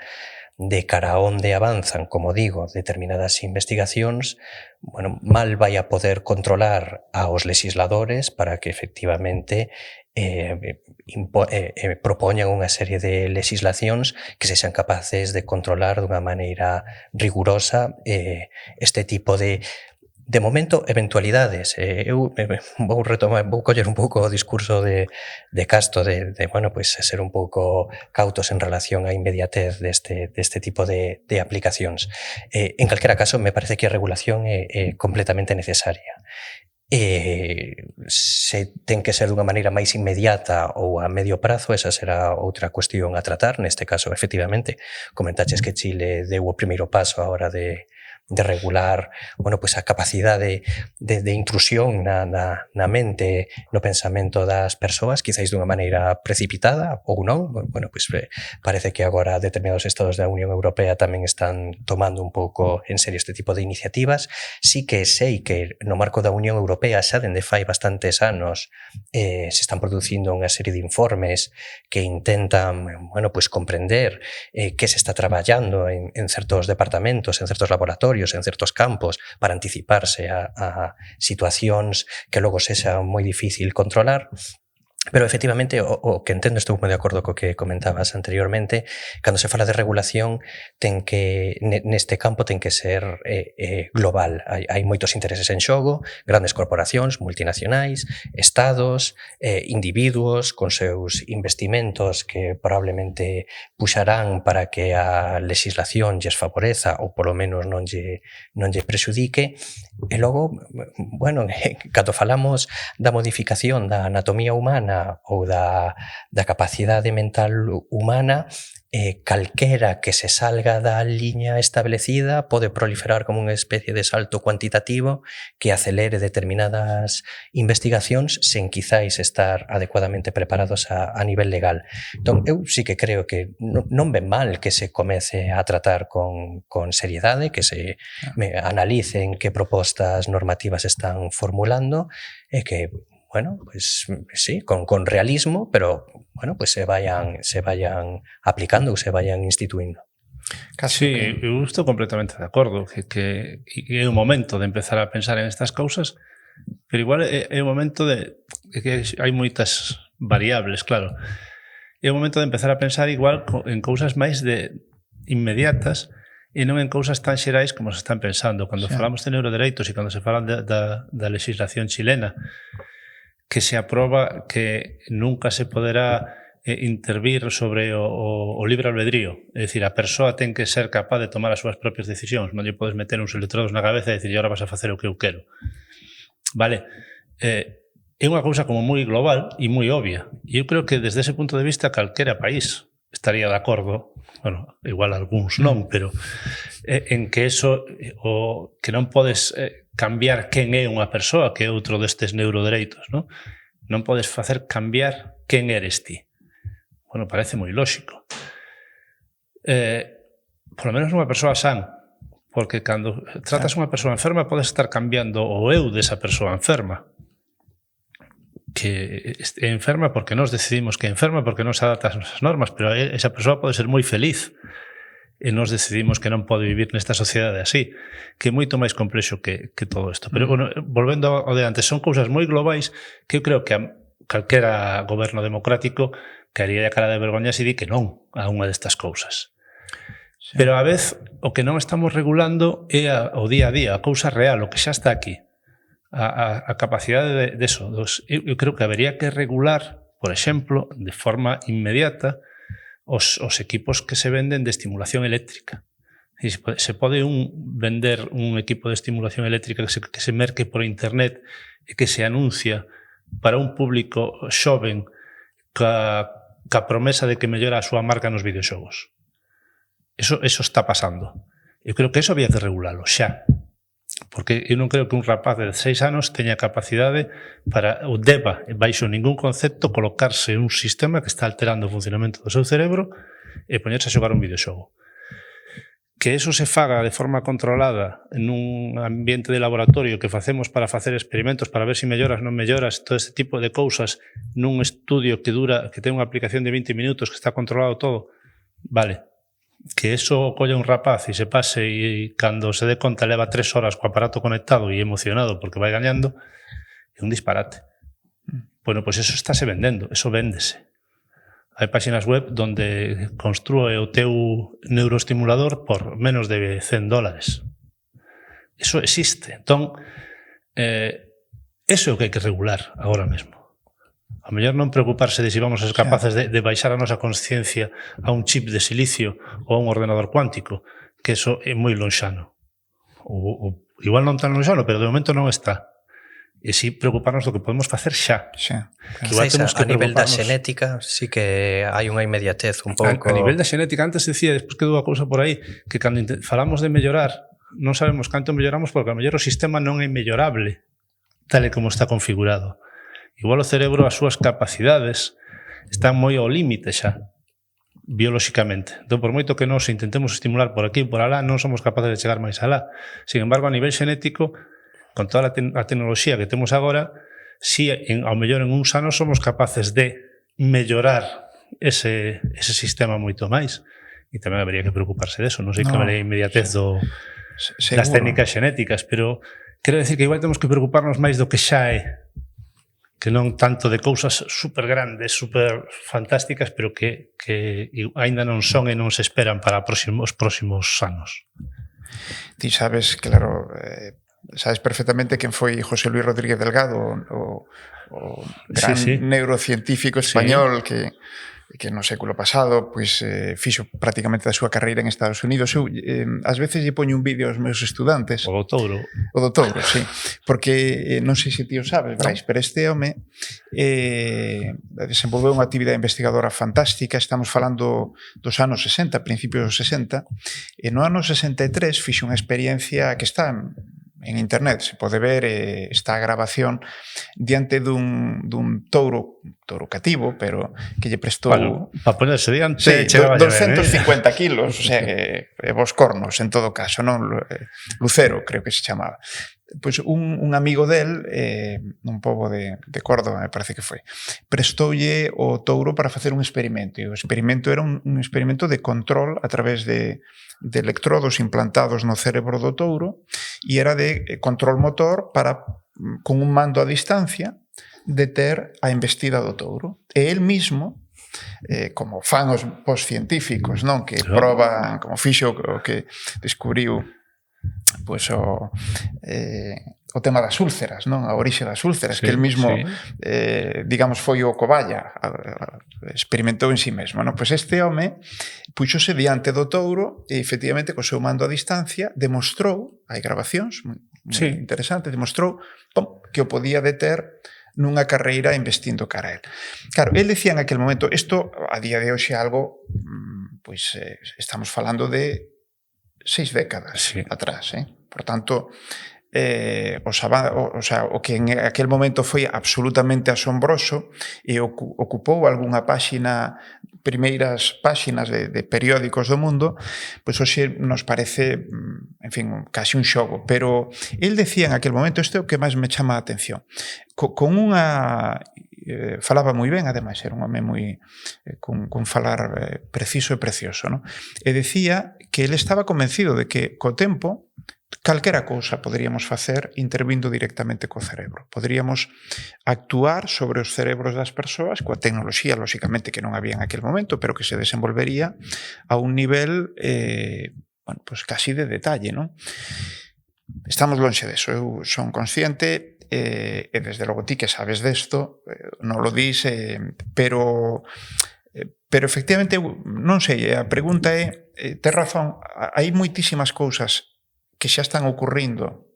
de cara a onde avanzan, como digo, determinadas investigacións, bueno, mal vai a poder controlar aos legisladores para que efectivamente propoñan unha serie de legislacións que sexan capaces de controlar dunha maneira rigurosa este tipo de De momento, eventualidades. Eu vou coller un pouco o discurso de Castro de bueno, pues, ser un pouco cautos en relación á inmediatez deste tipo de aplicacións. En calquera caso, me parece que a regulación é completamente necesaria. Se ten que ser dunha maneira máis inmediata ou a medio prazo, esa será outra cuestión a tratar. Neste caso, efectivamente, comentaches que Chile deu o primeiro paso a hora de regular, bueno, pues a capacidade de intrusión na mente, no pensamento das persoas, quizáis dunha maneira precipitada ou non. Bueno, pues parece que agora determinados estados da Unión Europea tamén están tomando un pouco en serio este tipo de iniciativas. Sí que sei que no marco da Unión Europea xa dende fai bastantes anos se están producindo unha serie de informes que intentan, bueno, pues comprender que se está traballando en certos departamentos, en certos laboratorios, en certos campos, para anticiparse a situacións que logo sexa moi difícil controlar. Pero, efectivamente, o que entendo, estou moi de acordo co que comentabas anteriormente, cando se fala de regulación, ten que, neste campo, ten que ser global. Hai moitos intereses en xogo, grandes corporacións, multinacionais, estados, individuos con seus investimentos que probablemente puxarán para que a legislación lles favoreza ou polo menos non lle prexudique. E logo, bueno, cando falamos da modificación da anatomía humana ou da capacidade mental humana, calquera que se salga da liña establecida pode proliferar como unha especie de salto cuantitativo que acelere determinadas investigacións sen quizáis estar adecuadamente preparados a nivel legal. Entón, eu sí que creo que non ven mal que se comece a tratar con seriedade, que se analicen que propostas normativas están formulando e que, bueno, pues sí, con realismo, pero bueno, pues se vayan aplicando ou se vayan instituindo. Sí, eu estou completamente de acordo que é o momento de empezar a pensar en estas cousas, pero igual é o momento de que hai moitas variables, claro. É o momento de empezar a pensar igual en cousas máis de inmediatas e non en cousas tan xerais como se están pensando. Cando falamos de neurodereitos e cando se falan da legislación chilena, que se aproba que nunca se poderá intervir sobre o libre albedrío. É dicir, a persoa ten que ser capaz de tomar as súas propias decisións. Non lle podes meter uns electrodos na cabeza e dicir, e agora vas a facer o que eu quero. Vale? É unha cousa como moi global e moi obvia. E eu creo que desde ese punto de vista calquera país estaría de acordo, bueno, igual algúns non, pero en que eso, que non podes cambiar quen é unha persoa, que é outro destes neurodereitos, non? Non podes facer cambiar quen eres ti. Bueno, parece moi lóxico. Por lo menos unha persoa san, porque cando tratas unha persoa enferma podes estar cambiando o eu desa persoa enferma, que é enferma porque nós decidimos que é enferma, porque non se adapta ás nosas normas, pero esa persoa pode ser moi feliz e nós decidimos que non pode vivir nesta sociedade así, que é moito máis complexo que todo isto. Pero, bueno, volvendo ao de antes, son cousas moi globais que eu creo que calquera goberno democrático caería a cara de vergoña se di que non a unha destas cousas. Sí. Pero a vez, o que non estamos regulando é o día a día, a cousa real, o que xa está aquí. A capacidade de eso. Eu creo que habería que regular, por exemplo, de forma inmediata, os equipos que se venden de estimulación eléctrica. Se pode vender un equipo de estimulación eléctrica que se merque por internet e que se anuncia para un público xoven ca promesa de que mellora a súa marca nos videoxogos. Eso está pasando. Eu creo que eso había que regularlo xa. Porque eu non creo que un rapaz de 6 anos teña capacidade para, ou deba, baixo ningún concepto, colocarse un sistema que está alterando o funcionamento do seu cerebro e poñerse a xogar un videoxogo. Que eso se faga de forma controlada nun ambiente de laboratorio que facemos para facer experimentos para ver se melloras, non melloras, todo este tipo de cousas nun estudio que ten unha aplicación de 20 minutos que está controlado todo, vale. Que eso colle un rapaz e se pase e cando se dé conta leva 3 horas co aparato conectado e emocionado porque vai gañando, é un disparate. Bueno, pois eso estáse vendendo, eso véndese. Hai páxinas web donde construe o teu neuroestimulador por menos de $100. Eso existe. Entón, eso é o que hai que regular agora mesmo. A mellor non preocuparse de se vamos a ser capaces de baixar a nosa consciencia a un chip de silicio ou a un ordenador cuántico, que eso é moi lonxano. O igual non tan lonxano, pero de momento non está. E si preocuparnos do que podemos facer xa. Quizás a nivel da xenética sí que hai unha inmediatez un pouco... A nivel da xenética, antes decía, despois quedou a cousa por aí, que cando falamos de mellorar, non sabemos canto melloramos porque a mellor o sistema non é mellorable tal e como está configurado. Igual o cerebro, as súas capacidades están moi ao límite xa, biolóxicamente. Entón, por moito que nos intentemos estimular por aquí e por alá, non somos capaces de chegar máis alá. Sin embargo, a nivel xenético, con toda a tecnoloxía que temos agora, si ao mellor en uns anos somos capaces de mellorar ese sistema moito máis. E tamén habería que preocuparse deso. Non sei que habería inmediatez das técnicas xenéticas, pero quero decir que igual temos que preocuparnos máis do que xa é, que non tanto de cousas super grandes, super fantásticas, pero que aínda non son e non se esperan para os próximos anos. Ti sabes, claro, sabes perfectamente quen foi José Luis Rodríguez Delgado, o gran neurocientífico español que no século pasado pois fixo prácticamente a súa carreira en Estados Unidos. Eu ás veces lle poño un vídeo aos meus estudantes. O doutouro, sí. Porque non sei se ti o sabes, Brais, pero este home desenvolveu unha actividade investigadora fantástica. Estamos falando dos anos 60, principios dos 60, e no ano 63 fixo unha experiencia que está en internet, se pode ver esta grabación diante dun touro cativo, pero que lle prestou... Bueno, para ponerse diante... Sí, 250 kilos, o sea, vos cornos, en todo caso, non? Lucero, creo que se chamaba. Pois un amigo del, un pobo de Córdoba, me parece que foi, prestoulle o touro para facer un experimento, e o experimento era un experimento de control a través de electrodos implantados no cerebro do touro, e era de control motor para, con un mando a distancia, deter a embestida do touro. E el mismo, como fan os científicos, non, que proban, como fixo o que descubriu pois o tema das úlceras, non? A orixe das úlceras, que el mismo, digamos, foi o cobaya, experimentou en sí mesmo, non? Pois este home puxose diante do touro e, efectivamente, co seu mando a distancia, demostrou, hai grabacións moi interesantes, demostrou que o podía deter nunha carreira investindo cara a él. Claro, él decía en aquel momento, isto a día de hoxe é algo, pois estamos falando de 6 décadas atrás, por tanto, o que en aquel momento foi absolutamente asombroso e ocupou algunha páxina, primeiras páxinas de periódicos do mundo, pois hoxe nos parece, en fin, casi un xogo, pero el decía en aquel momento, isto é o que máis me chama a atención, con unha... falaba moi ben, ademais, era un home moi con falar preciso e precioso, non? E decía que ele estaba convencido de que co tempo calquera cousa poderíamos facer intervindo directamente co cerebro. Poderíamos actuar sobre os cerebros das persoas coa tecnoloxía, lóxicamente, que non había en aquel momento, pero que se desenvolvería a un nivel, bueno, pues casi de detalle, non? Estamos lonxe deso, eu son consciente, e desde logo ti que sabes desto, non lo dis, pero efectivamente, non sei, a pregunta é, tes razón, hai moitísimas cousas que xa están ocurrindo,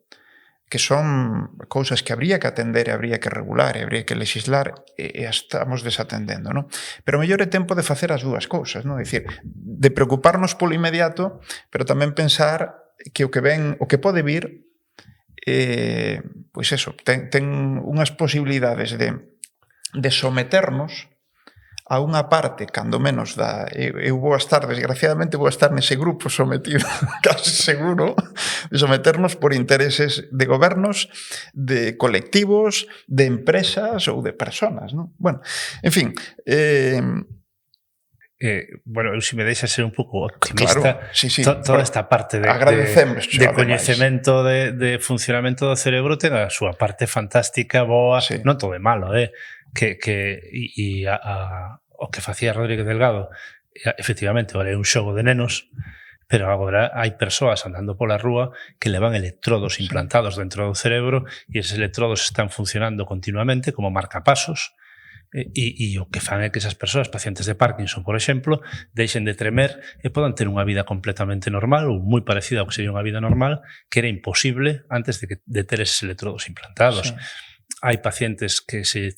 que son cousas que habría que atender e habría que regular e habría que legislar e estamos desatendendo, non? Pero mellor é tempo de facer as dúas cousas, non? É dicir, de preocuparnos polo inmediato, pero tamén pensar que o que ven, o que pode vir, pois eso, ten unhas posibilidades de someternos a unha parte, cando menos, eu vou estar, desgraciadamente, vou estar nese grupo sometido, casi seguro, de someternos por intereses de gobernos, de colectivos, de empresas ou de personas, non? Bueno, en fin... bueno, eu se me deixa ser un pouco optimista, claro, toda esta parte de coñecemento de funcionamento do cerebro ten a súa parte fantástica, boa, non todo é malo, o que facía Rodríguez Delgado, efectivamente, é un xogo de nenos, pero agora hai persoas andando pola rúa que levan electrodos implantados dentro do cerebro e eses electrodos están funcionando continuamente como marcapasos e o que fan é que esas persoas, pacientes de Parkinson, por exemplo, deixen de tremer e podan ter unha vida completamente normal ou moi parecida ao que sería unha vida normal, que era imposible antes de ter eses electrodos implantados. Hai pacientes que se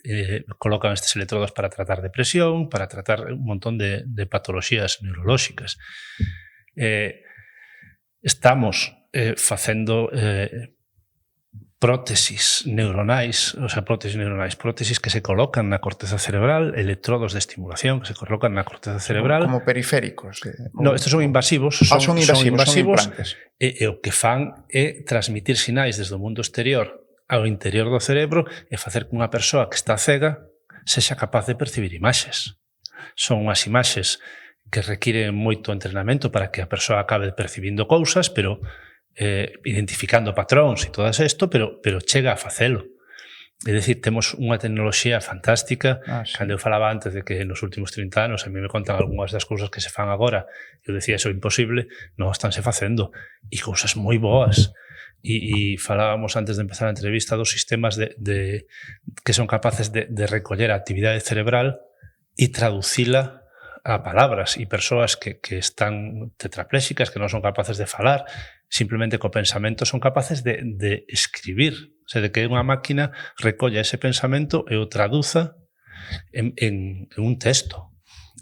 colocan estes electrodos para tratar depresión, para tratar un montón de patologías neurolóxicas. Estamos facendo prótesis neuronais, prótesis que se colocan na corteza cerebral, electrodos de estimulación que se colocan na corteza cerebral. Como periféricos. No, estes son invasivos. Son invasivos. E o que fan é transmitir sinais desde o mundo exterior ao interior do cerebro e facer que unha persoa que está cega sexa capaz de percibir imaxes. Son unhas imaxes que requiren moito entrenamento para que a persoa acabe percibindo cousas, pero identificando patróns e todo isto, pero chega a facelo. É dicir, temos unha tecnoloxía fantástica. Cando eu falaba antes de que nos últimos 30 anos a mí me contan algunhas das cousas que se fan agora, eu decía, iso é imposible, non estánse facendo, e cousas moi boas. E falábamos antes de empezar a entrevista dos sistemas que son capaces de recoller a actividade cerebral e traducila a palabras, e persoas que están tetraplésicas, que non son capaces de falar, simplemente co pensamento son capaces de escribir, o sea, de que unha máquina recolla ese pensamento e o traduza en un texto.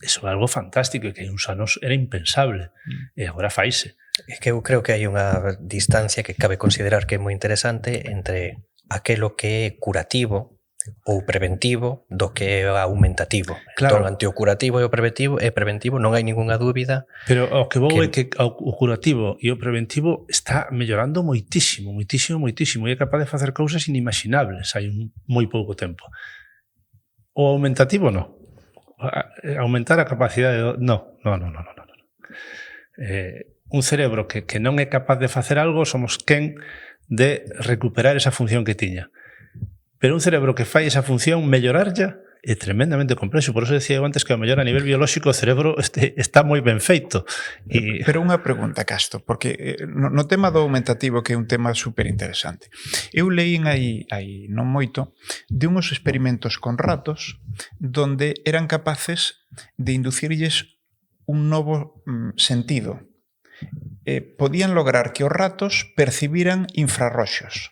Eso é algo fantástico e que hai uns anos era impensable, e agora faise. É que eu creo que hai unha distancia que cabe considerar que é moi interesante entre aquelo que é curativo ou preventivo do que é aumentativo. Claro. Entón, ante o curativo e o preventivo non hai ningunha dúbida. Pero o que vou é que o curativo e o preventivo está mellorando moitísimo, moitísimo, moitísimo, e é capaz de facer cousas inimaginables hai moi pouco tempo. O aumentativo non. Aumentar a capacidade non. Un cerebro que non é capaz de facer algo, somos quen de recuperar esa función que tiña. Pero un cerebro que fai esa función, mellorarlla, é tremendamente complexo. Por eso decía eu antes que ao mellor a nivel biolóxico o cerebro está moi ben feito. Pero unha pregunta, Casto, porque no tema do aumentativo, que é un tema super interesante, eu leín aí non moito de unhos experimentos con ratos donde eran capaces de inducirlles un novo sentido. Podían lograr que os ratos percibiran infrarroxos.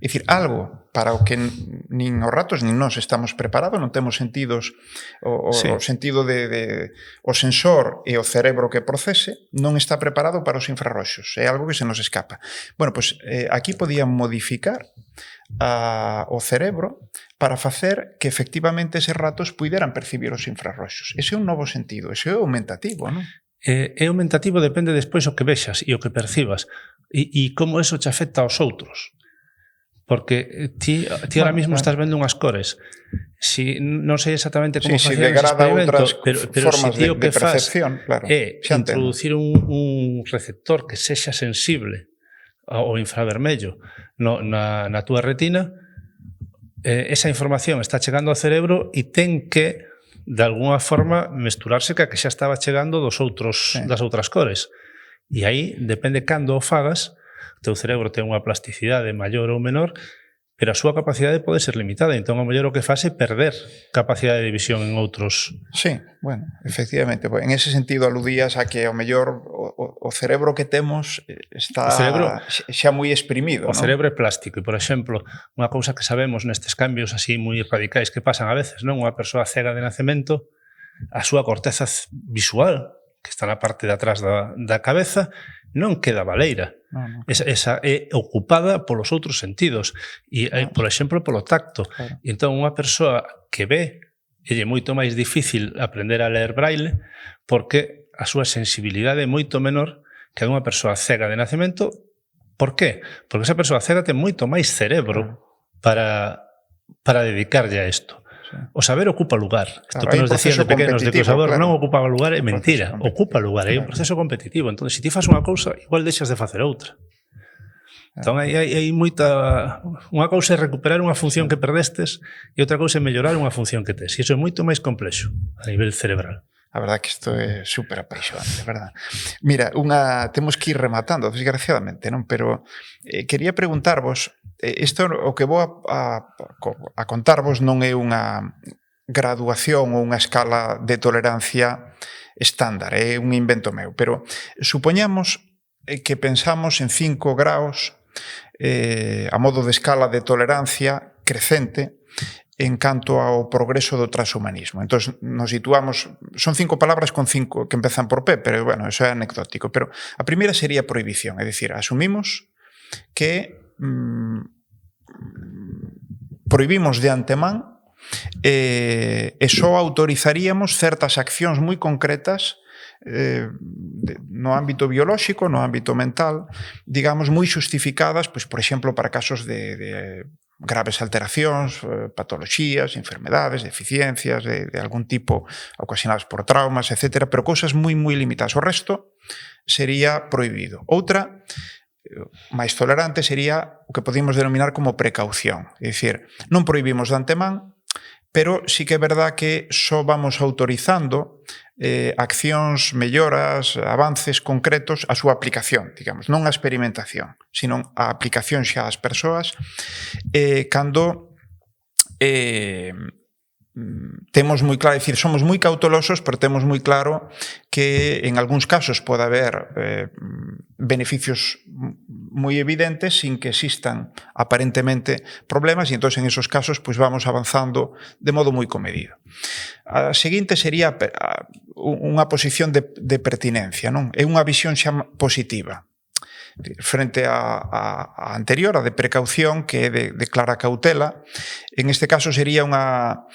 É dicir, algo para o que nin os ratos nin nós estamos preparados, non temos sentidos, o sentido o sensor e o cerebro que procese non está preparado para os infrarroxos, é algo que se nos escapa. Bueno, pois aquí podían modificar o cerebro para facer que efectivamente eses ratos puideran percibir os infrarroxos. Ese é un novo sentido, ese é aumentativo, non? É aumentativo, depende despois o que vexas e o que percibas e como eso te afecta aos outros. Porque ti ahora mismo estás vendo unhas cores. Si non sei exactamente como facer ese experimento, pero si ti o que faz é introducir un receptor que sexa sensible ao infravermello na túa retina, esa información está chegando ao cerebro e ten que, de alguna forma, mesturarse ca que xa estaba chegando das outras cores. E aí, depende cando o fagas, o teu cerebro ten unha plasticidade maior ou menor, pero a súa capacidade pode ser limitada. Entón, ao mellor o que faz é perder capacidade de visión en outros. Sí, bueno, efectivamente. En ese sentido aludías a que ao mellor o cerebro que temos está xa moi exprimido. O cerebro é plástico e, por exemplo, unha cousa que sabemos nestes cambios así moi radicais que pasan a veces, non? Unha persoa cega de nacemento, a súa corteza visual, que está na parte de atrás da cabeza, non queda baleira. Esa é ocupada polos outros sentidos e, por exemplo, polo tacto. E entón, unha persoa que ve é moito máis difícil aprender a ler braille porque a súa sensibilidade é moito menor que a dunha persoa cega de nacemento. Por qué? Porque esa persoa cega ten moito máis cerebro para dedicarlle a isto. O saber ocupa lugar. Isto que nos decían de pequenos de que o saber non ocupaba lugar é mentira. Ocupa lugar, é un proceso competitivo. Entón, se ti fas unha cousa, igual deixas de facer outra. Entón, hai moita... Unha cousa é recuperar unha función que perdestes e outra cousa é mellorar unha función que tes. E iso é moito máis complexo a nivel cerebral. A verdade que isto é super apaixonante, verdad? Mira, temos que ir rematando, desgraciadamente, non? Pero quería preguntarvos, isto o que vou a contarvos non é unha graduación ou unha escala de tolerancia estándar, é un invento meu, pero supoñamos que pensamos en 5 graus a modo de escala de tolerancia crecente en canto ao progreso do transhumanismo. Entón, nos situamos... Son 5 palabras con 5 que empezan por P, pero, bueno, eso é anecdótico. Pero a primeira sería prohibición, é dicir, asumimos que prohibimos de antemán e só autorizaríamos certas accións moi concretas no ámbito biolóxico, no ámbito mental, digamos, moi xustificadas, pois, por exemplo, para casos de graves alteracións, patoloxías, enfermedades, deficiencias de algún tipo ocasionadas por traumas, etc., pero cousas moi, moi limitadas. O resto sería prohibido. Outra, máis tolerante, sería o que podemos denominar como precaución. É dicir, non prohibimos de antemán, pero sí que é verdad que só vamos autorizando accións, melloras, avances concretos a súa aplicación, digamos, non a experimentación, sino a aplicación xa ás persoas, cando temos moi claro, é dicir, somos moi cautelosos, pero temos moi claro que en algúns casos pode haber beneficios moi evidentes sin que existan aparentemente problemas, e entón en esos casos pois vamos avanzando de modo moi comedido. A seguinte sería unha posición de pertinencia, non? É unha visión xa positiva frente a anterior, a de precaución, que é de clara cautela. En este caso sería unha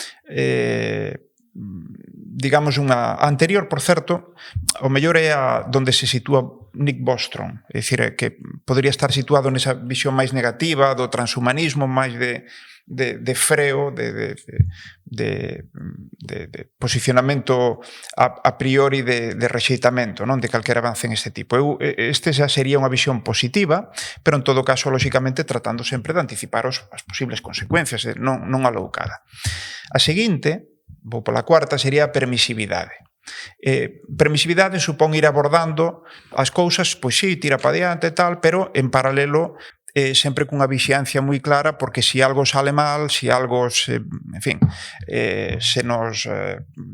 digamos unha anterior, por certo, o mellor é a donde se sitúa Nick Bostrom, é dicir, que podría estar situado nesa visión máis negativa do transhumanismo, máis de freo, de posicionamento a priori de rexeitamento, non, de calquera avance en este tipo. Este xa sería unha visión positiva, pero en todo caso, lóxicamente, tratando sempre de anticipar as posibles consecuencias, non aloucada. A seguinte, vou pola cuarta, sería a permisividade. Permisividade supón ir abordando as cousas, pois sí, tira pa diante e tal, pero en paralelo sempre cunha vixiancia moi clara, porque se algo sale mal, se algo se nos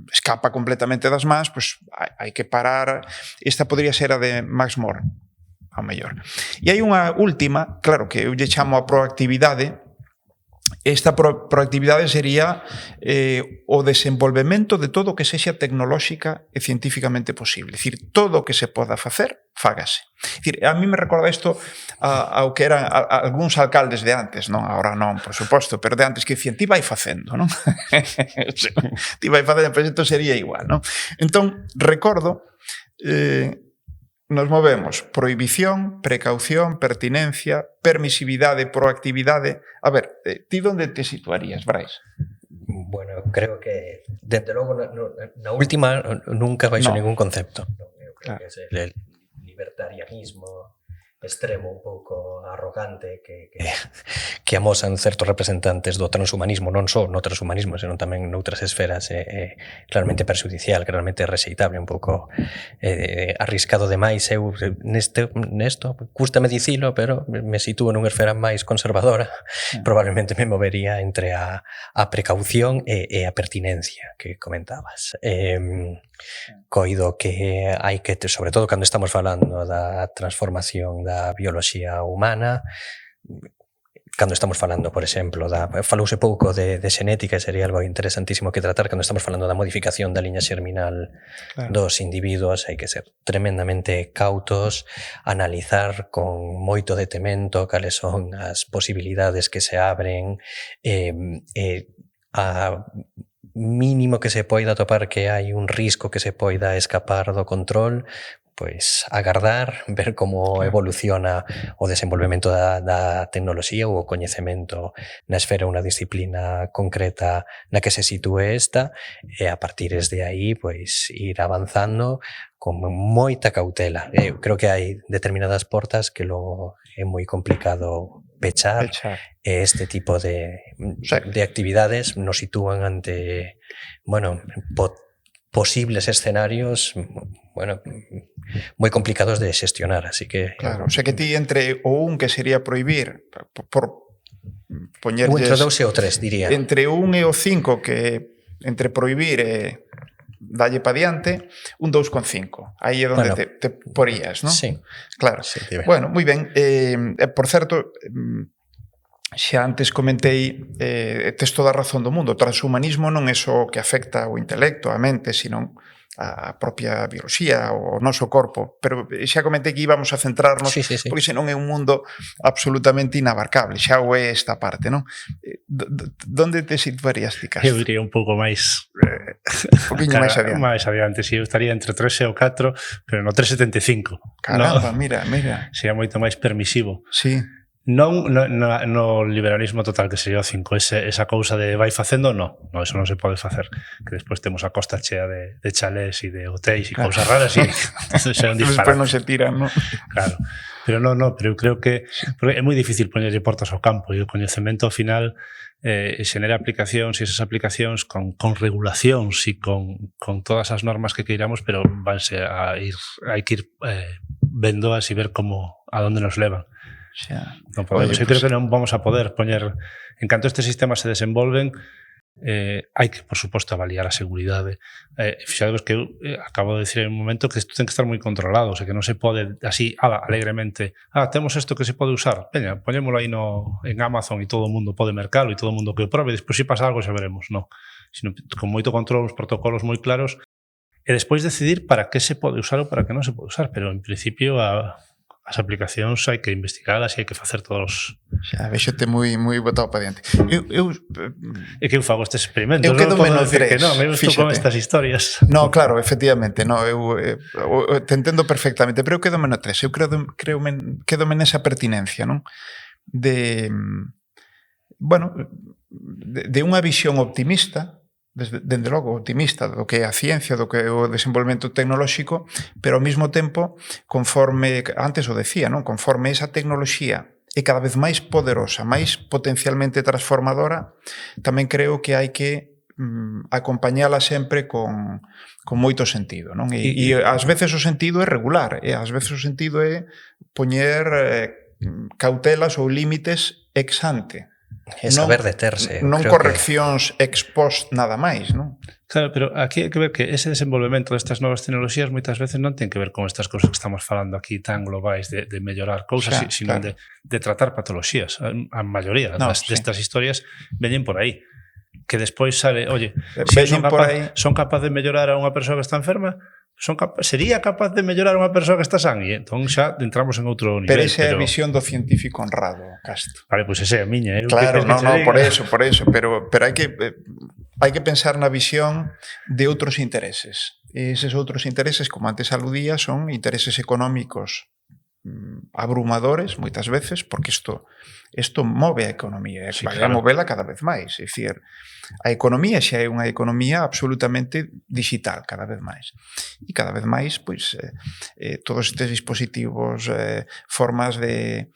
escapa completamente das mans, pois hai que parar. Esta podría ser a de Max More, ao mellor. E hai unha última, claro, que eu lle chamo a proactividade. Esta proactividade sería o desenvolvemento de todo o que sexa tecnolóxica e científicamente posible. É dicir, todo o que se poda facer, fágase. É dicir, a mí me recorda isto ao que eran algúns alcaldes de antes, non? Ahora non, por suposto, pero de antes que dicían, ti vai facendo, non? Ti vai facendo, pero isto sería igual, non? Entón, recordo... Nos movemos prohibición, precaución, pertinencia, permisividade, proactividade. A ver, ti onde te situarías, Brais? Bueno, creo que, desde logo, na última nunca baixo ningún concepto. Eu creo que é el libertarianismo extremo, un pouco arrogante que amosan certos representantes do transhumanismo, non só no transhumanismo, senón tamén noutras esferas, claramente perxudicial, claramente rexeitable, un pouco arriscado demais. Eu nesto, cústame dicilo, pero me sitúo nunha esfera máis conservadora. Probablemente me movería entre a precaución e a pertinencia que comentabas. Coido que hai que, sobre todo cando estamos falando da transformación da bioloxía humana, cando estamos falando, por exemplo, falouse pouco de xenética, sería algo interesantísimo que tratar cando estamos falando da modificación da liña xerminal dos individuos. Hai que ser tremendamente cautos, analizar con moito detemento cales son as posibilidades que se abren, a mínimo que se poida topar que hai un risco que se poida escapar do control, pois agardar, ver como evoluciona o desenvolvemento da tecnoloxía ou o coñecemento na esfera unha disciplina concreta na que se sitúe esta, e a partir de aí pois ir avanzando con moita cautela. Eu creo que hai determinadas portas que logo é moi complicado pechar. E este tipo de actividades nos sitúan ante, bueno, posibles escenarios, bueno, moi complicados de xestionar, así que... Claro, o sea que ti entre o un que sería prohibir, por poñerlles... Eu entre 2 e o 3, diría. Entre 1 e o 5, que entre prohibir e dalle pa diante, un 2,5. Aí é onde te porías, non? Sí. Claro. Sí, bueno, moi ben. Por certo, xa antes comentei, tes toda a razón do mundo. O transhumanismo non é só que afecta o intelecto, a mente, sino a propia bioloxía, o noso corpo, pero xa comentei que íbamos a centrarnos, sí. porque senón é un mundo absolutamente inabarcable, xa o é esta parte, non? Donde te situarías, ti, Castro? Eu diría un pouco máis... un poquinho máis adiante. Máis adiante, si eu estaría entre 3 e o 4, pero no 3,75. Caramba, no, mira. Sería moito máis permisivo. Sí. Non no liberalismo total, que sería o 5, esa cousa de vai facendo, no, eso non se pode facer, que despois temos a costa chea de chalés e de hotéis e cousas raras e xa un disparate. Despois non se tiran, non? Claro, pero pero eu creo que é moi difícil poñerlle portas ao campo e o coñecemento ao final xenera aplicacións e esas aplicacións con regulacións e con todas as normas que queiramos, pero vanse hai que ir vendoas e ver a donde nos levan. Non podemos. Eu creo que non vamos a poder poñer, en canto estes sistemas se desenvolven, hai que, por suposto, avaliar a seguridade. Fixadevos que eu acabo de decir en un momento que isto ten que estar moi controlado, o sea, que non se pode así, alegremente, temos isto que se pode usar, veña, poñémolo aí en Amazon e todo o mundo pode mercalo e todo o mundo que o probe, e despois se pasa algo xa veremos, non. Sino con moito control, uns protocolos moi claros, e despois decidir para que se pode usar ou para que non se pode usar, pero en principio as aplicacións hai que investigalas e hai que facer todos... Xa, vexote moi botado para diante. É que eu fago estes experimentos. Eu quedo menos 3. Eu estou con estas historias. No, claro, efectivamente. No, eu te entendo perfectamente, pero eu quedo menos 3. Eu quedo nesa pertinencia, non? De unha visión optimista, dende logo optimista do que é a ciencia, do que é o desenvolvemento tecnolóxico, pero ao mesmo tempo, conforme, antes o decía, non? Conforme esa tecnoloxía é cada vez máis poderosa, máis potencialmente transformadora, tamén creo que hai que acompañala sempre con moito sentido, non? E ás veces o sentido é regular, e ás veces o sentido é poñer cautelas ou límites ex ante. É saber deterse. Non correccións ex post nada máis, non? Claro, pero aquí hai que ver que ese desenvolvemento destas novas tecnoloxías moitas veces non ten que ver con estas cousas que estamos falando aquí tan globais de mellorar cousas, sino claro, de tratar patoloxías. A maioría destas historias veñen por aí. Que despois sale, oye, son capaz de mellorar a unha persoa que está enferma, sería capaz de mellorar a unha persoa que está san, e entón xa entramos en outro nivel. Pero esa é a visión do científico honrado, Castro. Vale, pois esa é a miña. Claro, por eso, pero hai que pensar na visión de outros intereses. E eses outros intereses, como antes aludía, son intereses económicos abrumadores, moitas veces, porque isto move a economía, sí, vai a movela cada vez máis, é dicir, a economía xa é unha economía absolutamente digital cada vez máis, e cada vez máis pois todos estes dispositivos, formas de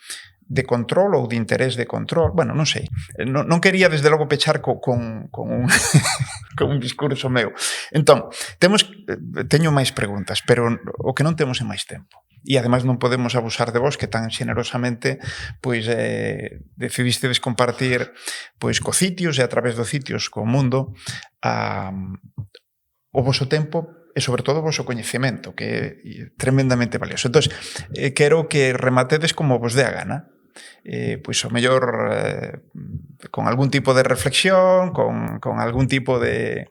control ou de interés de control, bueno, non sei, non quería desde logo pechar con un discurso meu. Entón, teño máis preguntas, pero o que non temos é máis tempo. E ademais non podemos abusar de vos que tan xenerosamente pois decidistedes compartir pois co Citios e a través do Citios co mundo o voso tempo e sobre todo o voso coñecemento, que é tremendamente valioso. Entón, quero que rematedes como vos dé a gana. Pois o mellor con algún tipo de reflexión, con algún tipo de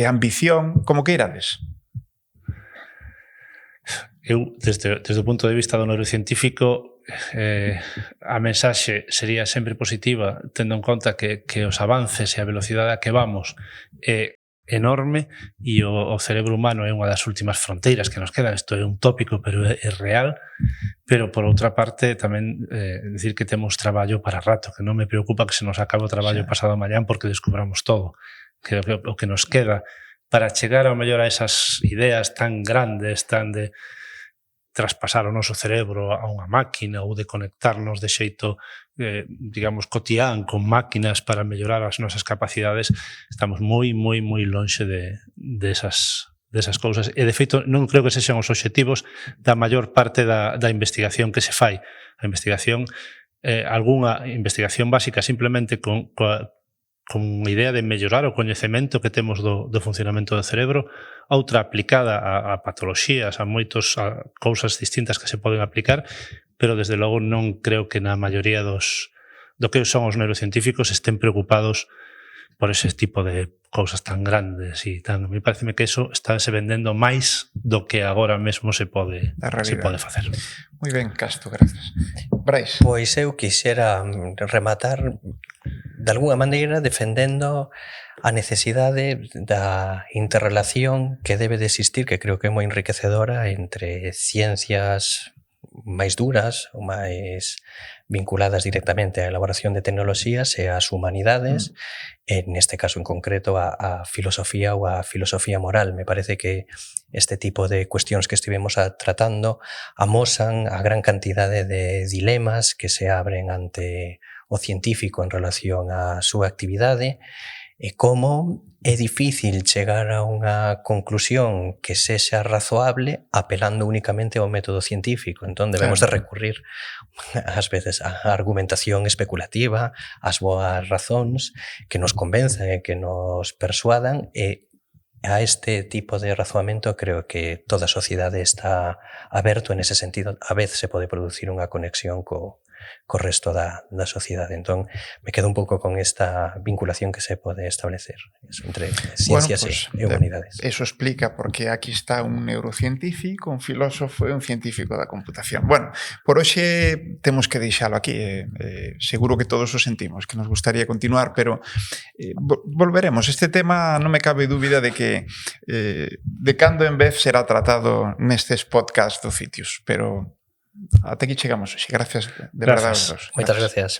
ambición, como que irades. Eu, desde o punto de vista do neurocientífico, a mensaxe sería sempre positiva, tendo en conta que os avances e a velocidade a que vamos é enorme e o cerebro humano é unha das últimas fronteiras que nos quedan. Isto é un tópico, pero é real. Pero, por outra parte, tamén decir que temos traballo para rato, que non me preocupa que se nos acabe o traballo pasado mañán porque descubramos todo. Que o que nos queda para chegar ao mellor a esas ideas tan grandes, tan traspasar o noso cerebro a unha máquina ou de conectarnos de xeito, digamos, cotián con máquinas para mellorar as nosas capacidades, estamos moi lonxe de esas cousas. E, de feito, non creo que sexan os obxectivos da maior parte da investigación que se fai. A investigación, algunha investigación básica simplemente con a idea de mellorar o coñecemento que temos do funcionamento do cerebro, outra aplicada a patoloxías, a cousas distintas que se poden aplicar, pero desde logo non creo que na maioría do que son os neurocientíficos estén preocupados por ese tipo de cousas tan grandes e tan. Me parece que eso está se vendendo máis do que agora mesmo se pode facer. Moi ben, Casto, gracias. Brais. Pois eu quixera rematar de alguna maneira defendendo a necesidade da interrelación que debe de existir, que creo que é moi enriquecedora, entre ciencias máis duras ou máis vinculadas directamente á elaboración de tecnoloxías e ás humanidades, neste caso en concreto a filosofía ou a filosofía moral. Me parece que este tipo de cuestións que estivemos tratando amosan a gran cantidade de dilemas que se abren ante o científico en relación á súa actividade e como é difícil chegar a unha conclusión que sexa razoable apelando únicamente ao método científico. Entón debemos de recurrir ás veces á argumentación especulativa, ás boas razóns que nos convenzan e que nos persuadan, e a este tipo de razoamento creo que toda a sociedade está aberto en ese sentido. A vez se pode producir unha conexión co resto da sociedade. Entón, me quedo un pouco con esta vinculación que se pode establecer entre ciencias e humanidades. Eso explica porque aquí está un neurocientífico, un filósofo e un científico da computación. Bueno, por hoxe temos que deixalo aquí. Seguro que todos o sentimos, que nos gustaría continuar, pero volveremos. Este tema non me cabe dúbida de que de cando en vez será tratado nestes podcast do Citius, pero ata aquí chegamos hoxe. Gracias, de verdade. Moitas gracias.